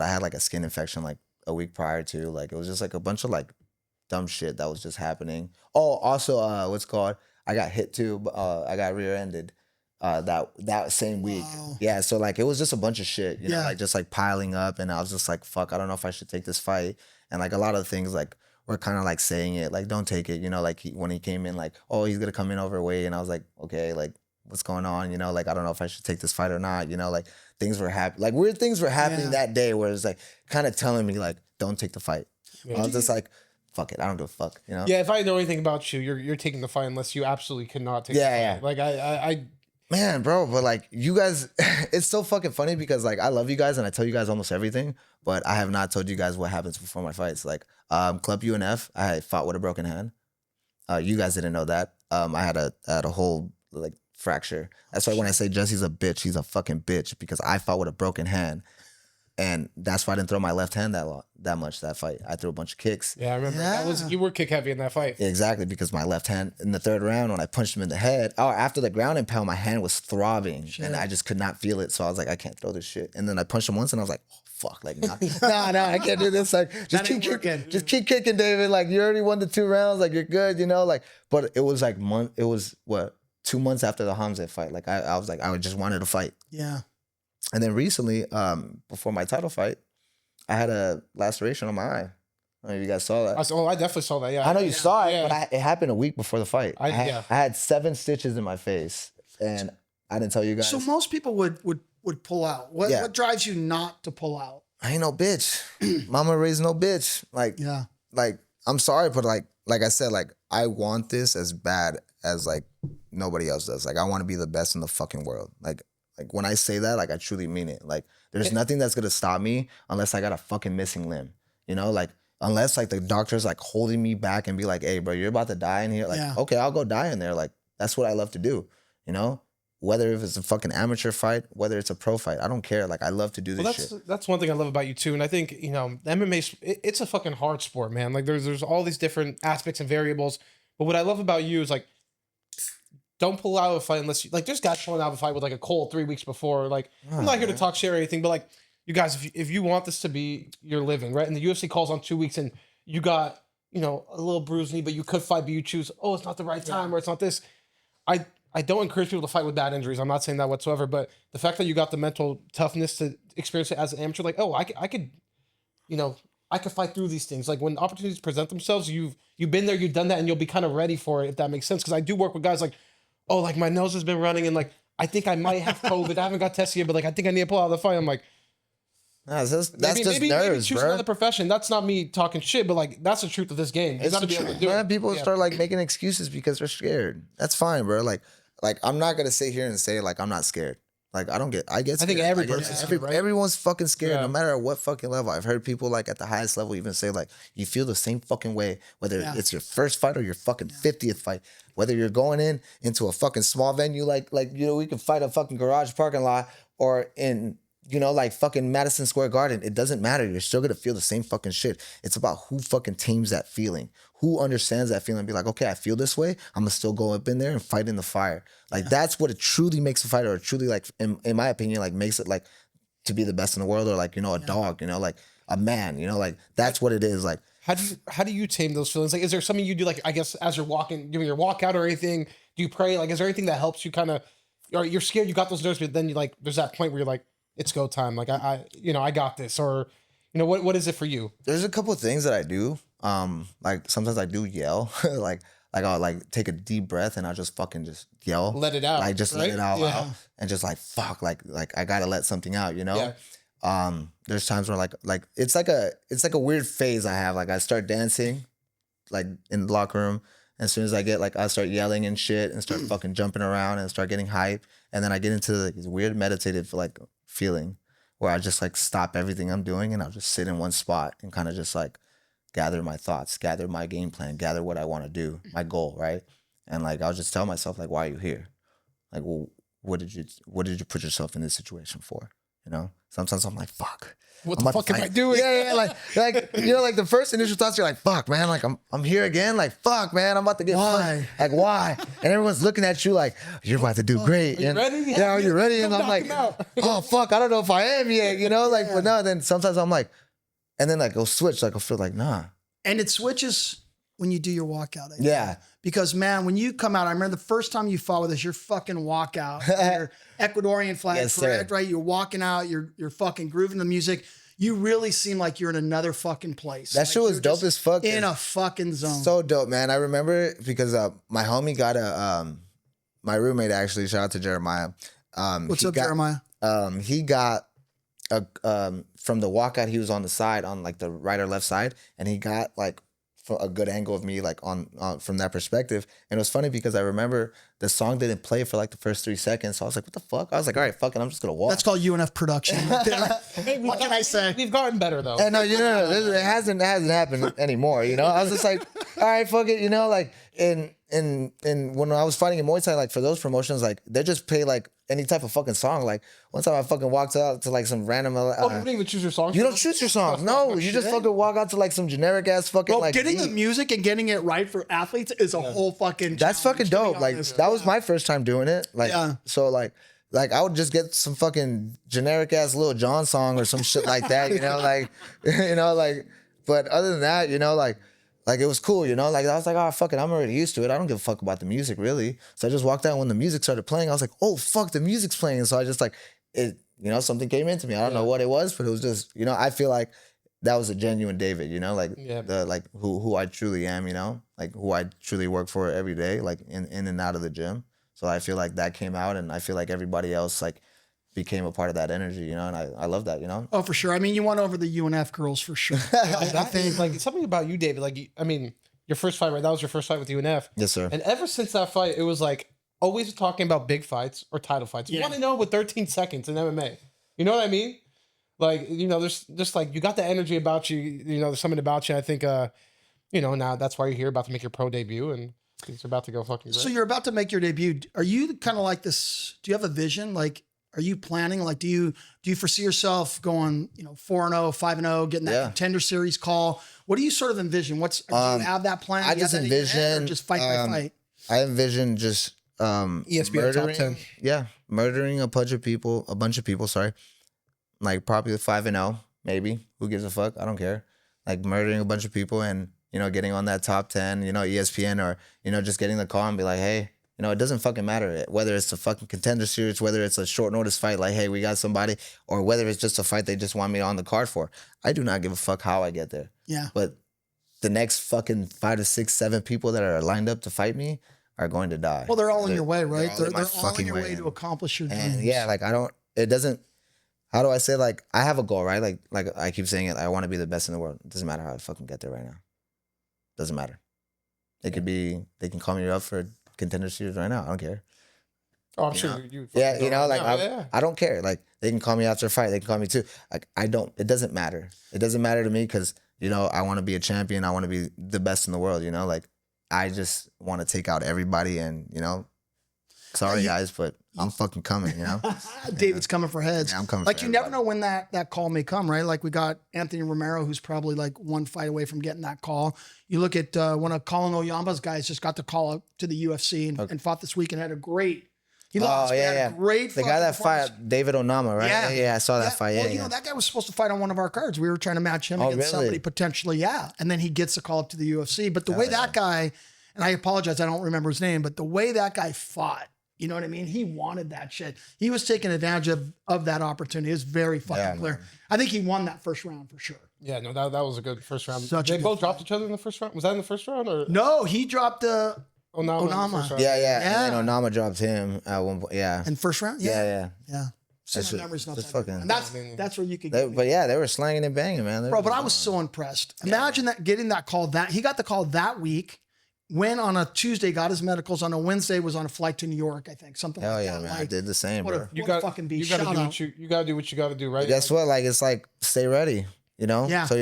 had like a skin infection like a week prior to. Like, it was just like a bunch of like dumb shit that was just happening. Oh, also, I got hit too. I got rear-ended that same week. Wow. Yeah, so like it was just a bunch of shit, you know, like just like piling up, and I was just like, fuck, I don't know if I should take this fight. And like a lot of things like we're kind of like saying it, like, don't take it, you know, like when he came in, like, oh, he's gonna come in overweight, and I was like, okay, like, what's going on, you know, like, I don't know if I should take this fight or not, you know, like things were happening, like weird things were happening that day where it's like kind of telling me like, don't take the fight. I was just like, fuck it, I don't give a fuck, you know. Yeah, if I know anything about you, you're taking the fight unless you absolutely cannot take the fight. Yeah. Like I man, bro, but like you guys, it's so fucking funny because like I love you guys and I tell you guys almost everything, but I have not told you guys what happens before my fights. Like Club UNF, I fought with a broken hand. You guys didn't know that. I had a whole like fracture. That's why when I say Jesse's a bitch, he's a fucking bitch because I fought with a broken hand. And that's why I didn't throw my left hand that much that fight. I threw a bunch of kicks. Yeah, I remember. You were kick heavy in that fight. Exactly, because my left hand in the 3rd round when I punched him in the head, after the ground and pound, my hand was throbbing and I just could not feel it. So I was like, I can't throw this shit. And then I punched him once and I was like, oh, fuck, like nah, I can't do this. Like just keep kicking, David. Like you already won the 2 rounds. Like you're good, you know. Like, but it was like 2 months after the Hamzat fight. Like I was like, I just wanted to fight. Yeah. And then recently, before my title fight, I had a laceration on my eye. I don't know if you guys saw that. I definitely saw that, yeah. I know you saw it, but it happened a week before the fight. I had 7 stitches in my face, and I didn't tell you guys. So most people would pull out. What drives you not to pull out? I ain't no bitch. Mama raised no bitch. Like, I'm sorry, but like I said, like, I want this as bad as, like, nobody else does. Like, I want to be the best in the fucking world. Like, Like when I say that, like I truly mean it. Like there's nothing that's gonna stop me unless I got a fucking missing limb. You know, like unless like the doctor's like holding me back and be like, hey, bro, you're about to die in here. Like, okay, I'll go die in there. Like that's what I love to do. You know, whether if it's a fucking amateur fight, whether it's a pro fight, I don't care. Like I love to do this shit. That's one thing I love about you too. And I think, you know, MMA, it's a fucking hard sport, man. Like there's all these different aspects and variables. But what I love about you is like, don't pull out of a fight unless you, like, there's guys pulling out of a fight with like a cold 3 weeks before. Like, I'm not here to talk shit or anything, but like, you guys, if you want this to be your living, right? And the UFC calls on 2 weeks and you got, you know, a little bruised knee, but you could fight, but you choose, oh, it's not the right time or it's not this. I don't encourage people to fight with bad injuries. I'm not saying that whatsoever, but the fact that you got the mental toughness to experience it as an amateur, like, oh, I could, you know, I could fight through these things. Like when opportunities present themselves, you've been there, you've done that, and you'll be kind of ready for it, if that makes sense. Because I do work with guys like, oh, like my nose has been running and like, I think I might have COVID. I haven't got tested yet, but like, I think I need to pull out of the fight. I'm like, that's just maybe nerves, choose bro. another profession. That's not me talking shit, but like, that's the truth of this game. You got to be able to do it. People start like making excuses because they're scared. That's fine, bro. Like I'm not gonna sit here and say like I'm not scared. Like I get scared. I think every person's scared, right? Everyone's fucking scared, no matter at what fucking level. I've heard people like at the highest level even say like you feel the same fucking way, whether it's your first fight or your fucking 50th fight. Whether you're going into a fucking small venue like you know, we can fight a fucking garage parking lot or in, you know, like fucking Madison Square Garden. It doesn't matter. You're still gonna feel the same fucking shit. It's about who fucking tames that feeling. Who understands that feeling and be like, okay, I feel this way. I'm gonna still go up in there and fight in the fire. Like that's what it truly makes a fighter, or truly like, in my opinion, like makes it like to be the best in the world, or like, you know, a dog, you know, like a man, you know, like that's what it is. Like how do you tame those feelings? Like, is there something you do, like, I guess as you're walking, doing your walkout or anything? Do you pray? Like, is there anything that helps you kind of, or you're scared, you got those nerves, but then you like, there's that point where you're like, it's go time. Like I you know, I got this, or, you know, what is it for you? There's a couple of things that I do. Like sometimes I do yell, like I'll like take a deep breath and I'll just fucking just yell. Let it out. Like just right? let it out and just like, fuck, like I gotta let something out, you know? Yeah. There's times where like it's like a weird phase I have. Like I start dancing like in the locker room. As soon as I get like, I start yelling and shit and start fucking jumping around and start getting hype. And then I get into like this weird meditative like feeling where I just like stop everything I'm doing and I'll just sit in one spot and kind of just like gather my thoughts, gather my game plan, gather what I want to do, my goal, right? And like I'll just tell myself like, why are you here? Like, well, what did you put yourself in this situation for? You know? Sometimes I'm like, fuck. What the fuck am I doing? Yeah, like you know, like the first initial thoughts, you're like, fuck, man, like I'm here again, like fuck, man, I'm about to get why? Like why? And everyone's looking at you like you're about to do great. Are you ready? Yeah, are you ready? And I'm like, oh fuck, I don't know if I am yet, you know, like, but no. Then sometimes I'm like, and then like it'll switch, like I'll feel like nah. And it switches when you do your walkout. Yeah. Because man, when you come out, I remember the first time you fought with us, your fucking walkout, your Ecuadorian flag, Yes, correct, sir. right? You're walking out, you're fucking grooving the music. You really seem like you're in another fucking place. That like shit was dope as fuck. In a fucking zone. So dope, man. I remember because my homie got my roommate actually, shout out to Jeremiah. What's up, Jeremiah? He got from the walkout, he was on the side, on like the right or left side, and he got like a good angle of me like on from that perspective. And it was funny because I remember the song didn't play for like the first 3 seconds, so I was like, what the fuck? I was like, all right, fuck it, I'm just gonna walk. That's called UNF production. What can I say? We've gotten better though. And no, you know, it hasn't happened anymore. You know, I was just like, all right, fuck it. You know, like in when I was fighting in Muay Thai, like for those promotions, like they just play like any type of fucking song. Like one time I fucking walked out to like some random. You don't even choose your songs. You don't choose your songs. No, you just fucking walk out to like some generic ass fucking Bro, like. getting beat. the music and getting it right for athletes is a whole fucking. That's fucking dope. Like that was my first time doing it. Like so like I would just get some fucking generic ass Lil Jon song or some shit like that. You know, like you know, like. But other than that, you know, like it was cool, you know? Like, I was like, oh, fuck it, I'm already used to it. I don't give a fuck about the music, really. So I just walked out when the music started playing. I was like, oh, fuck, the music's playing. So I just like, it, you know, something came into me. I don't know what it was, but it was just, you know, I feel like that was a genuine David, you know? Like, the like who I truly am, you know? Like, who I truly work for every day, like, in and out of the gym. So I feel like that came out, and I feel like everybody else, like, became a part of that energy, you know, and I love that, you know? Oh, for sure. I mean, you won over the UNF girls for sure. I think like something about you, David. Like, I mean, your first fight, right? That was your first fight with UNF. Yes, sir. And ever since that fight, it was like always talking about big fights or title fights. You want to know with 13 seconds in MMA. You know what I mean? Like, there's just like, you got the energy about you. There's something about you. I think, now that's why you're here, about to make your pro debut, and it's about to go fucking great. So you're about to make your debut. Are you kind of like this? Do you have a vision? Like, are you planning? Like, do you foresee yourself going, 4-0, 5-0, getting that contender series call? What do you sort of envision? Do you have that plan? I just envision just fight by fight. I envision just ESPN top 10. Yeah, murdering a bunch of people. Sorry, like probably 5-0, maybe. Who gives a fuck? I don't care. Like murdering a bunch of people and getting on that top 10. ESPN or just getting the call and be like, hey. It doesn't fucking matter whether it's a fucking contender series, whether it's a short notice fight like, hey, we got somebody, or whether it's just a fight they just want me on the card for. I do not give a fuck how I get there. Yeah. But the next fucking 5 to 6, 7 people that are lined up to fight me are going to die. Well, they're all in your way, right? They're all fucking in your way to accomplish your dreams. And yeah, like how do I say, like, I have a goal, right? Like I keep saying it, I want to be the best in the world. It doesn't matter how I fucking get there right now. Doesn't matter. They can call me up for contender series right now. I don't care. Oh, I'm sure you. I don't care. Like, they can call me after a fight. They can call me too. Like, it doesn't matter. It doesn't matter to me because, I want to be a champion. I want to be the best in the world, Like, I just want to take out everybody and, sorry guys, but I'm fucking coming, David's coming for heads. Yeah, I'm coming like, for you never know when that call may come, right? Like, we got Anthony Romero, who's probably like one fight away from getting that call. You look at one of Colin Oyamba's guys just got the call up to the UFC and fought this week and had a great. He lost. Had a great. The guy that fought David Onama, right? Yeah, I saw that fight. Well, that guy was supposed to fight on one of our cards. We were trying to match him against somebody potentially. Yeah, and then he gets a call up to the UFC. But the way that guy, and I apologize, I don't remember his name, but the way that guy fought. You know what I mean? He wanted that shit. He was taking advantage of that opportunity. It was very fucking clear. Man. I think he won that first round for sure. Yeah, no, that was a good first round. They both dropped each other in the first round? Was that in the first round? Or no, he dropped Onama. Yeah. And Onama dropped him at one point. Yeah. In first round? Yeah. That's memory's not that fucking. And that's where you could. But yeah, they were slanging and banging, man. Bro, but I was so impressed. Imagine that getting that call. He got the call that week. Went on a Tuesday, got his medicals. On a Wednesday, was on a flight to New York, I think. Something like that. Hell yeah, man. Like, I did the same, bro. You got to do what you got to do, right? Guess what? Like, it's like, stay ready, Yeah. So,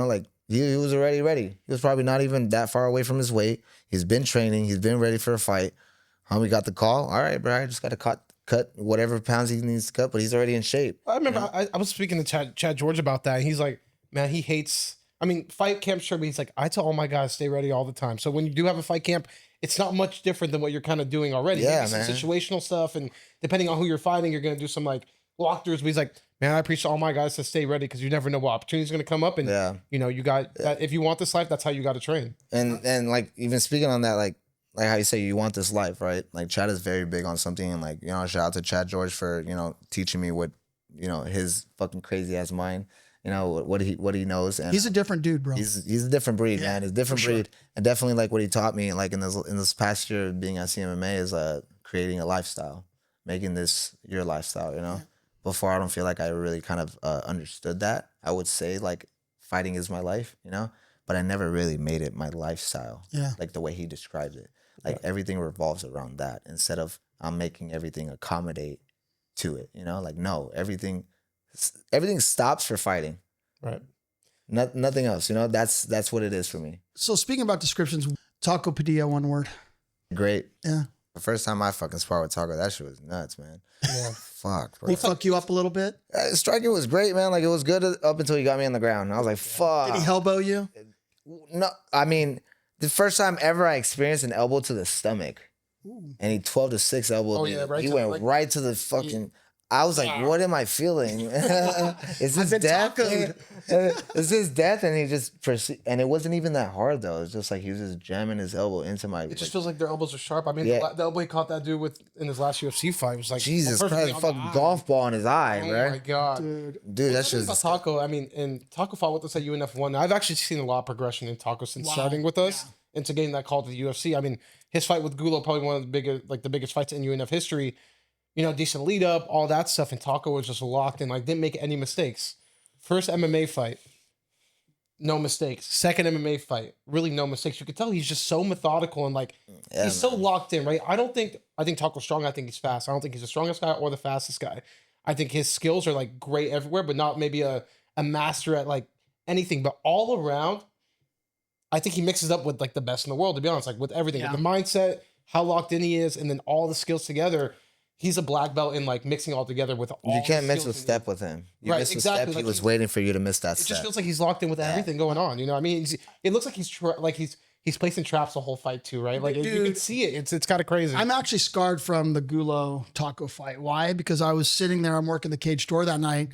like, he was already ready. He was probably not even that far away from his weight. He's been training. He's been ready for a fight. Homie got the call. All right, bro. I just got to cut whatever pounds he needs to cut, but he's already in shape. I remember I was speaking to Chad George about that. And he's like, man, he hates... fight camp, sure, but he's like, I tell all my guys, stay ready all the time. So when you do have a fight camp, it's not much different than what you're kind of doing already. Yeah, man. Some situational stuff, and depending on who you're fighting, you're going to do some like walkthroughs. But he's like, man, I preach to all my guys to stay ready because you never know what opportunity is going to come up. And, you got that. If you want this life, that's how you got to train. And like, even speaking on that, like how you say you want this life, right? Like, Chad is very big on something. And like, shout out to Chad George for, teaching me what, his fucking crazy ass mind. What he knows, and he's a different dude, bro. He's a different breed, man. He's a different breed, and definitely like what he taught me, like in this past year being at CMMA, is creating a lifestyle, making this your lifestyle. Before I don't feel like I really kind of understood that. I would say like fighting is my life, but I never really made it my lifestyle. Yeah, like the way he described it, like everything revolves around that instead of I'm making everything accommodate to it. Like no, everything stops for fighting. Right. Nothing else. That's what it is for me. So speaking about descriptions, Taco Padilla, one word. Great. Yeah. The first time I fucking sparred with Taco, that shit was nuts, man. Yeah. Fuck, bro. He fuck you up a little bit? Striking was great, man. Like, it was good up until he got me on the ground. I was like, fuck. Did he elbow you? No, the first time ever I experienced an elbow to the stomach. Ooh. And he 12-6 elbowed me. Right, he went right to the fucking... I was like, what am I feeling? Is this death? Is this death? And he just and it wasn't even that hard though. It was just like he was just jamming his elbow into my. It just feels like their elbows are sharp. The elbow he caught that dude with in his last UFC fight was like Jesus Christ, fucking golf ball in his eye, right? Oh my god, dude, that's just Taco. And Taco fought with us at UNF 1. I've actually seen a lot of progression in Taco since starting with us into getting that call to the UFC. His fight with Gulo, probably one of the biggest fights in UNF history. Decent lead up, all that stuff, and Taco was just locked in, like didn't make any mistakes. First MMA fight, no mistakes. Second MMA fight, really no mistakes. You could tell he's just so methodical and like he's so locked in, right? I think Taco's strong. I think he's fast. I don't think he's the strongest guy or the fastest guy. I think his skills are like great everywhere, but not maybe a master at like anything. But all around, I think he mixes up with like the best in the world, to be honest, like with everything, with the mindset, how locked in he is, and then all the skills together. He's a black belt in like mixing all together with all. You can't miss a step with him. You miss a step, he was waiting for you to miss that step. It just feels like he's locked in with everything going on. You know what I mean? It looks like he's placing traps the whole fight too, right? Like you can see it. It's kind of crazy. I'm actually scarred from the Gulo Taco fight. Why? Because I was sitting there, I'm working the cage store that night.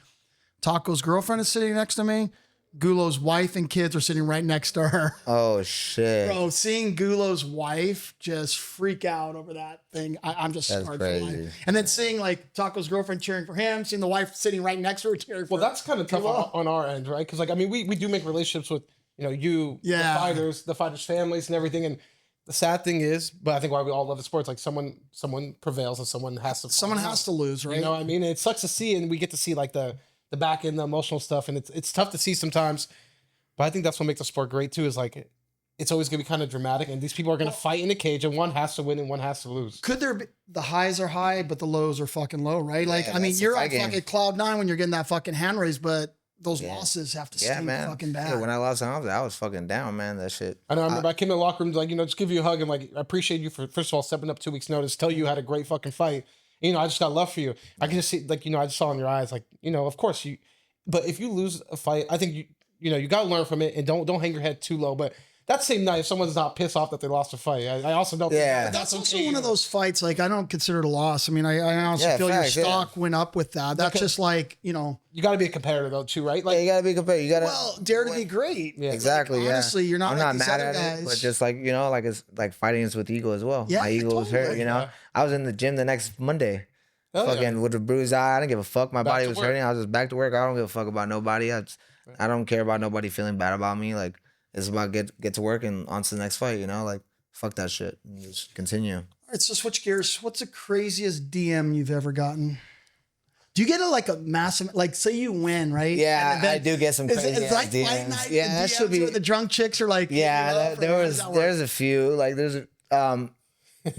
Taco's girlfriend is sitting next to me. Gulo's wife and kids are sitting right next to her. Oh shit. Bro, seeing Gulo's wife just freak out over that thing, I'm just scarred for life. And then seeing like Taco's girlfriend cheering for him, seeing the wife sitting right next to her cheering for him. Well, that's kind of tough on our end, right? Because like, I mean, we do make relationships with, the fighters' families and everything. And the sad thing is, but I think why we all love the sports, like someone prevails and someone has to lose, right? You know what I mean? And it sucks to see, and we get to see like the back end, the emotional stuff, and it's tough to see sometimes. But I think that's what makes the sport great too, is like it's always gonna be kind of dramatic, and these people are gonna fight in a cage, and one has to win and one has to lose. Could there be the highs are high, but the lows are fucking low, right? Like, I mean, you're on fucking cloud 9 when you're getting that fucking hand raise, but those losses have to sting fucking bad. Yeah, when I lost Hamza, I was fucking down, man. That shit. I know. I remember I came in the locker room, like, just give you a hug and like, I appreciate you for first of all stepping up 2 weeks notice, tell you had a great fucking fight. I just got love for you. I can just see, like, I just saw in your eyes, like, of course you. But if you lose a fight, I think you got to learn from it and don't hang your head too low. But that same night, if someone's not pissed off that they lost a fight, I also don't. Yeah, that's also one of those fights. Like, I don't consider it a loss. I mean, I honestly feel your stock went up with that. That's just like you got to be a competitor though too, right? Like, you got to be a competitor. You got to dare to be great. Yeah, exactly. Like, honestly, you're not. I'm like not mad at guys. it, but just like like it's like fighting is with ego as well. Yeah, my ego was hurt. I was in the gym the next Monday. With a bruised eye, I didn't give a fuck. My body was hurting. I was just back to work. I don't give a fuck about nobody. I don't care about nobody feeling bad about me. Like, it's about get to work and on to the next fight. Like, fuck that shit. And just continue. All right, so switch gears. What's the craziest DM you've ever gotten? Do you get a massive, like, say you win, right? Yeah, I do get some crazy it's like DMs. fight night, Yeah, that should be. The drunk chicks are like, there's a few. Like, there's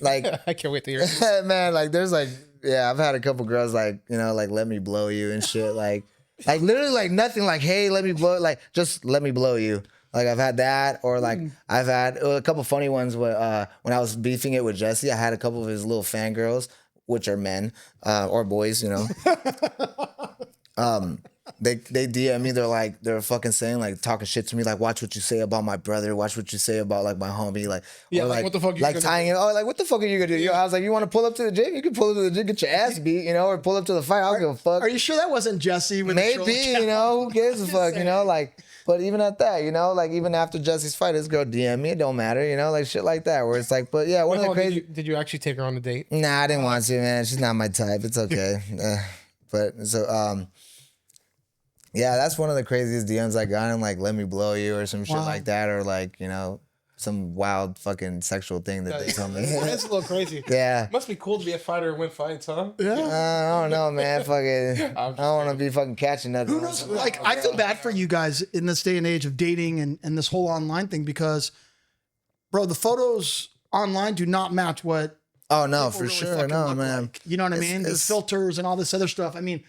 like I can't wait to hear it. Man, like, there's like. Yeah, I've had a couple girls like, like let me blow you and shit. Like literally like nothing like, hey, let me blow, like just let me blow you. Like I've had that, or like I've had a couple funny ones when I was beefing it with Jesse. I had a couple of his little fangirls, which are men or boys, They DM me. They're fucking saying like talking shit to me. Like, watch what you say about my brother. Watch what you say about like my homie. Like, yeah, like what the fuck? Like tying it. Oh, like what the fuck are you gonna do? I was like, you want to pull up to the gym? You can pull up to the gym, get your ass beat, or pull up to the fight. I don't give a fuck. Are you sure that wasn't Jesse? With maybe, who gives a fuck? Like, but even at that, like even after Jesse's fight, this girl DM me. It don't matter, like shit like that. Where it's like, but yeah, one of the crazy. Did you actually take her on a date? Nah, I didn't want to, man. She's not my type. It's okay. But so yeah, that's one of the craziest DMs I got him, like, let me blow you or some shit like that, or like, some wild fucking sexual thing that they told me. That's a little crazy. Yeah. Must be cool to be a fighter and win fights, huh? Yeah. I don't know, man. Fucking, I don't want to be fucking catching nothing. Who knows? Like, I feel bad for you guys in this day and age of dating and this whole online thing because, bro, the photos online do not match what. Oh, no, for really sure. No, man. Like. You know what I mean? The filters and all this other stuff. I mean,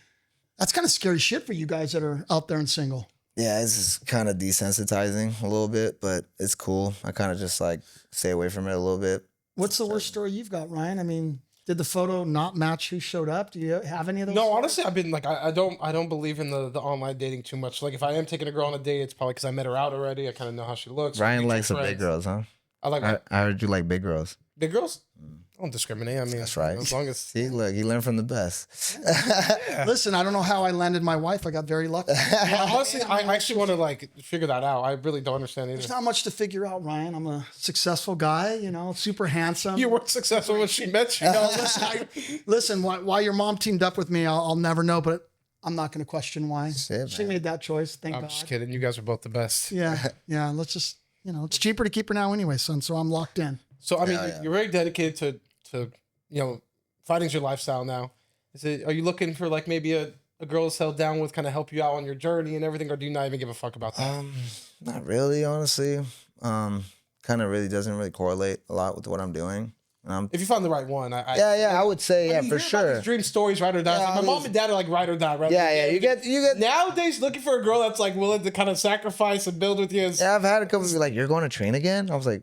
that's kind of scary shit for you guys that are out there and single. Yeah, it's just kind of desensitizing a little bit, but it's cool. I kind of just like stay away from it a little bit. What's the worst story you've got, Ryan? I mean, did the photo not match who showed up? Do you have any of those? No, honestly, I've been like, I don't believe in the online dating too much. Like, if I am taking a girl on a date, it's probably because I met her out already. I kind of know how she looks. Ryan likes some big girls, huh? I heard you like big girls. Big girls? I don't discriminate. I mean, that's right. As long as see, look, he learned from the best. Listen, I don't know how I landed my wife. I got very lucky. Honestly, I actually want to like figure that out. I really don't understand either. There's not much to figure out, Ryan. I'm a successful guy, super handsome. You weren't successful when she met you. Listen, why your mom teamed up with me, I'll never know, but I'm not going to question why. She made that choice. Thank God. I'm just kidding. You guys are both the best. Yeah. Let's just, it's cheaper to keep her now anyway, son. So I'm locked in. So I mean, you're very dedicated to fighting's your lifestyle now. Are you looking for like maybe a a girl is held down with kind of help you out on your journey and everything, or do you not even give a fuck about that? Not really, honestly. Kind of really doesn't really correlate a lot with what I'm doing. If you find the right one, I would say you for hear about sure. these dream stories, ride or die. Yeah, Like, my mom and dad are like ride or die, right? Yeah, you get nowadays looking for a girl that's like willing to kind of sacrifice and build with you. Yeah, I've had a couple be like, "You're going to train again?" I was like,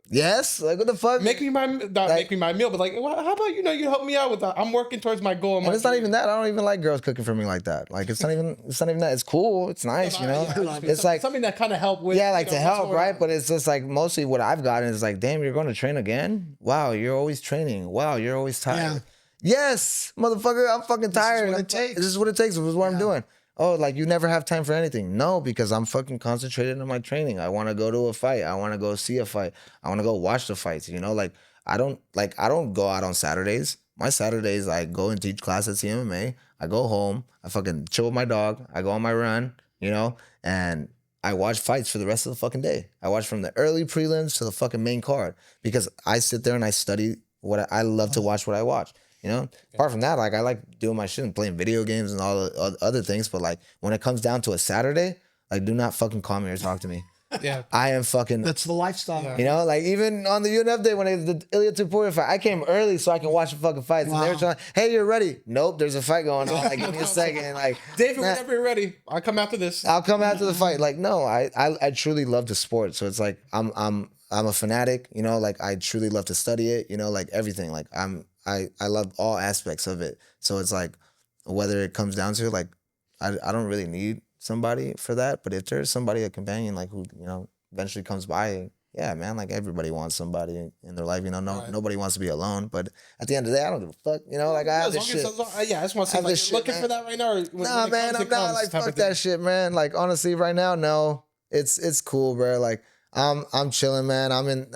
"Yes." Like, what the fuck? Make me my meal, but like, well, how about you help me out with that? I'm working towards my goal. And it's not even that. I don't even like girls cooking for me like that. Like, it's not even that. It's cool. It's nice, you know. It's like something that kind of help with. Yeah, like to help, right? But it's just like mostly what I've gotten is like, damn, you're going to train again? Wow, you're always training. Wow, you're always tired. Yes, motherfucker, I'm fucking tired. This is what it takes. This is what I'm doing. Oh, like you never have time for anything. No, because I'm fucking concentrated on my training. I want to go to a fight. I want to go see a fight. I want to go watch the fights. You know, like I don't go out on Saturdays. My Saturdays, I go and teach class at CMMA. I go home. I fucking chill with my dog. I go on my run, you know, and I watch fights for the rest of the fucking day. I watch from the early prelims to the fucking main card because I sit there and I study what I love to watch what I watch. You know, apart from that, like I like doing my shit and playing video games and all the other things. But like when it comes down to a Saturday, like do not fucking call me or talk to me. Yeah, I am fucking. That's the lifestyle. You know, like even on the UNF day when the Ilya Tuporia fight, I came early so I can watch the fucking fights. Wow. And they were trying, hey, you're ready. Nope, there's a fight going on. Like, give me a second. Like, David, whenever you're ready, I'll come after this. I'll come after the fight. Like, no, I truly love the sport. So it's like I'm a fanatic. You know, like I truly love to study it. You know, like everything. Like I love all aspects of it. So it's like whether it comes down to like I don't really need somebody for that, but if there's somebody, a companion, like who, you know, eventually comes by, yeah, man, like everybody wants somebody in their life, you know, nobody wants to be alone, but at the end of the day, I don't give a fuck, you know, like I have this shit. Yeah, I just want to say, like, you're looking for that right now? Or Nah, man, I'm not like, fuck that shit, man. Like, honestly, right now, no, it's cool, bro. Like, I'm chilling, man. I'm in,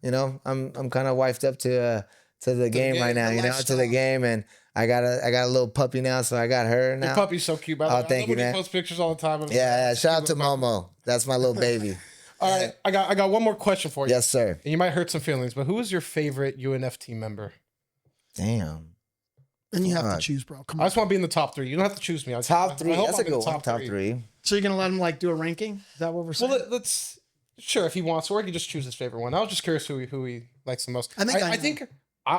you know, I'm kind of wifed up to the game right now, you know, to the game, and I got a little puppy now, so I got her now. Your puppy's so cute, by the way. Thank you, man. Post pictures all the time. Yeah, shout out to Momo. That's my little baby. All right, I got one more question for you. Yes, sir. And you might hurt some feelings, but who is your favorite UNF team member? Damn. And you have to choose, bro. Come on. I just want to be in the top three. You don't have to choose me. Top three. That's a good one. Top three. So you're gonna let him like do a ranking? Is that what we're saying? Well, let's sure if he wants, or he can just choose his favorite one. I was just curious who he likes the most. I think,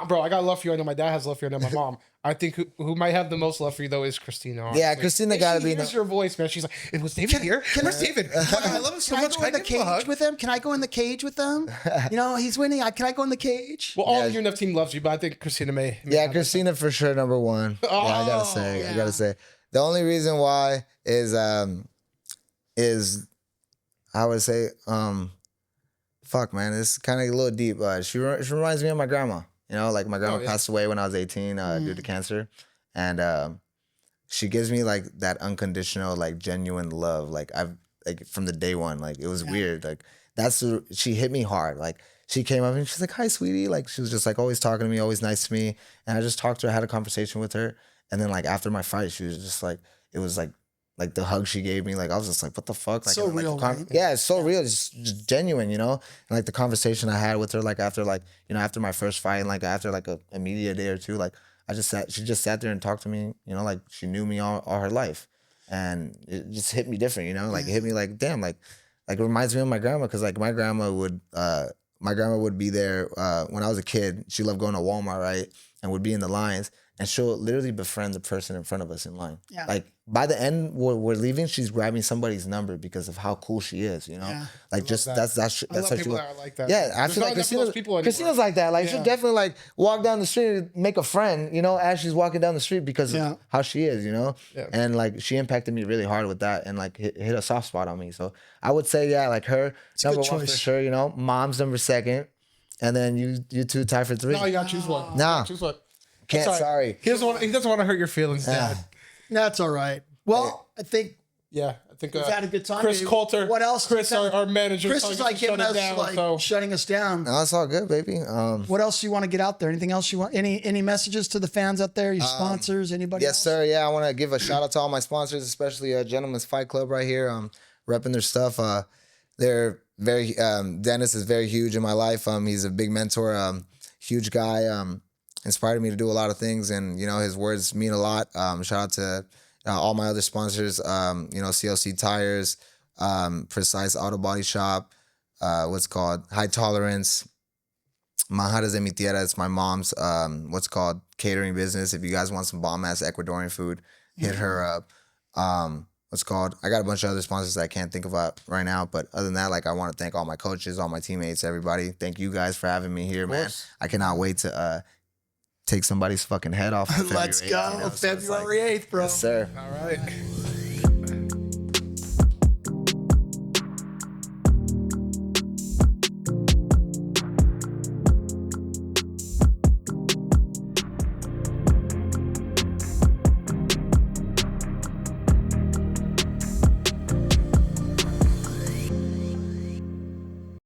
bro, I got love for you. I know my dad has love for you. I know my mom. I think who might have the most love for you though is Christina. Honestly. Yeah, Christina gotta be. Here's your voice, man. She's like, it was David here. Where's David? I love him so much. Can I go in the cage with him? Can I go in the cage with him? You know, he's winning. Can I go in the cage? Well, all the UNF team loves you, but I think Christina may Yeah, Christina for sure, number one. Yeah, I gotta say. The only reason why is I would say fuck, man, it's kind of a little deep. She reminds me of my grandma. You know, like my grandma passed away when I was 18 due to cancer, and she gives me like that unconditional, like genuine love. Like I've like from the day one, like it was weird. Like she hit me hard. Like she came up and she's like, "Hi, sweetie." Like she was just like always talking to me, always nice to me, and I just talked to her, had a conversation with her, and then like after my fight, she was just like, it was like the hug she gave me, like I was just like, what the fuck? Like, so like, real, right? Yeah, it's so real. It's just genuine, you know? And like the conversation I had with her, like after like, you know, after my first fight, and like after like a media day or two, like she just sat there and talked to me, you know, like she knew me all her life. And it just hit me different, you know? Like it hit me like, damn, like it reminds me of my grandma, because like my grandma would be there when I was a kid. She loved going to Walmart, right? And would be in the lines. And she'll literally befriend the person in front of us in line. Yeah. Like by the end, we're leaving, she's grabbing somebody's number because of how cool she is, you know? Yeah. Like just that's how she like that. Yeah, I feel like Christina's like that. Like she'll definitely like walk down the street and make a friend, you know, as she's walking down the street because of how she is, you know? Yeah. And like she impacted me really hard with that and like hit a soft spot on me. So I would say, yeah, like her, number one for sure, you know? Mom's number second. And then you two tie for three. No, you gotta choose one. Nah. Choose one. Sorry. He doesn't want to hurt your feelings, Dad. That's all right. Well, I think we've had a good time. Chris Coulter. What else? Chris, our manager. Chris is like giving us shutting us down. No, it's all good, baby. What else you want to get out there? Anything else you want? Any messages to the fans out there? Your sponsors? Anybody? Yes, sir. Yeah, I want to give a shout out to all my sponsors, especially Gentleman's Fight Club right here. Repping their stuff. They're very. Dennis is very huge in my life. He's a big mentor. Huge guy. Inspired me to do a lot of things, and you know his words mean a lot. Shout out to all my other sponsors, CLC Tires, Precise Auto Body Shop, High Tolerance, Majadas de mi Tierra. It's my mom's, catering business. If you guys want some bomb-ass Ecuadorian food, hit her up. I got a bunch of other sponsors that I can't think about right now, but other than that, I want to thank all my coaches, all my teammates, everybody. Thank you guys for having me here, man. I cannot wait to take somebody's fucking head off. Let's go. February 8th, bro. Yes, sir. All right.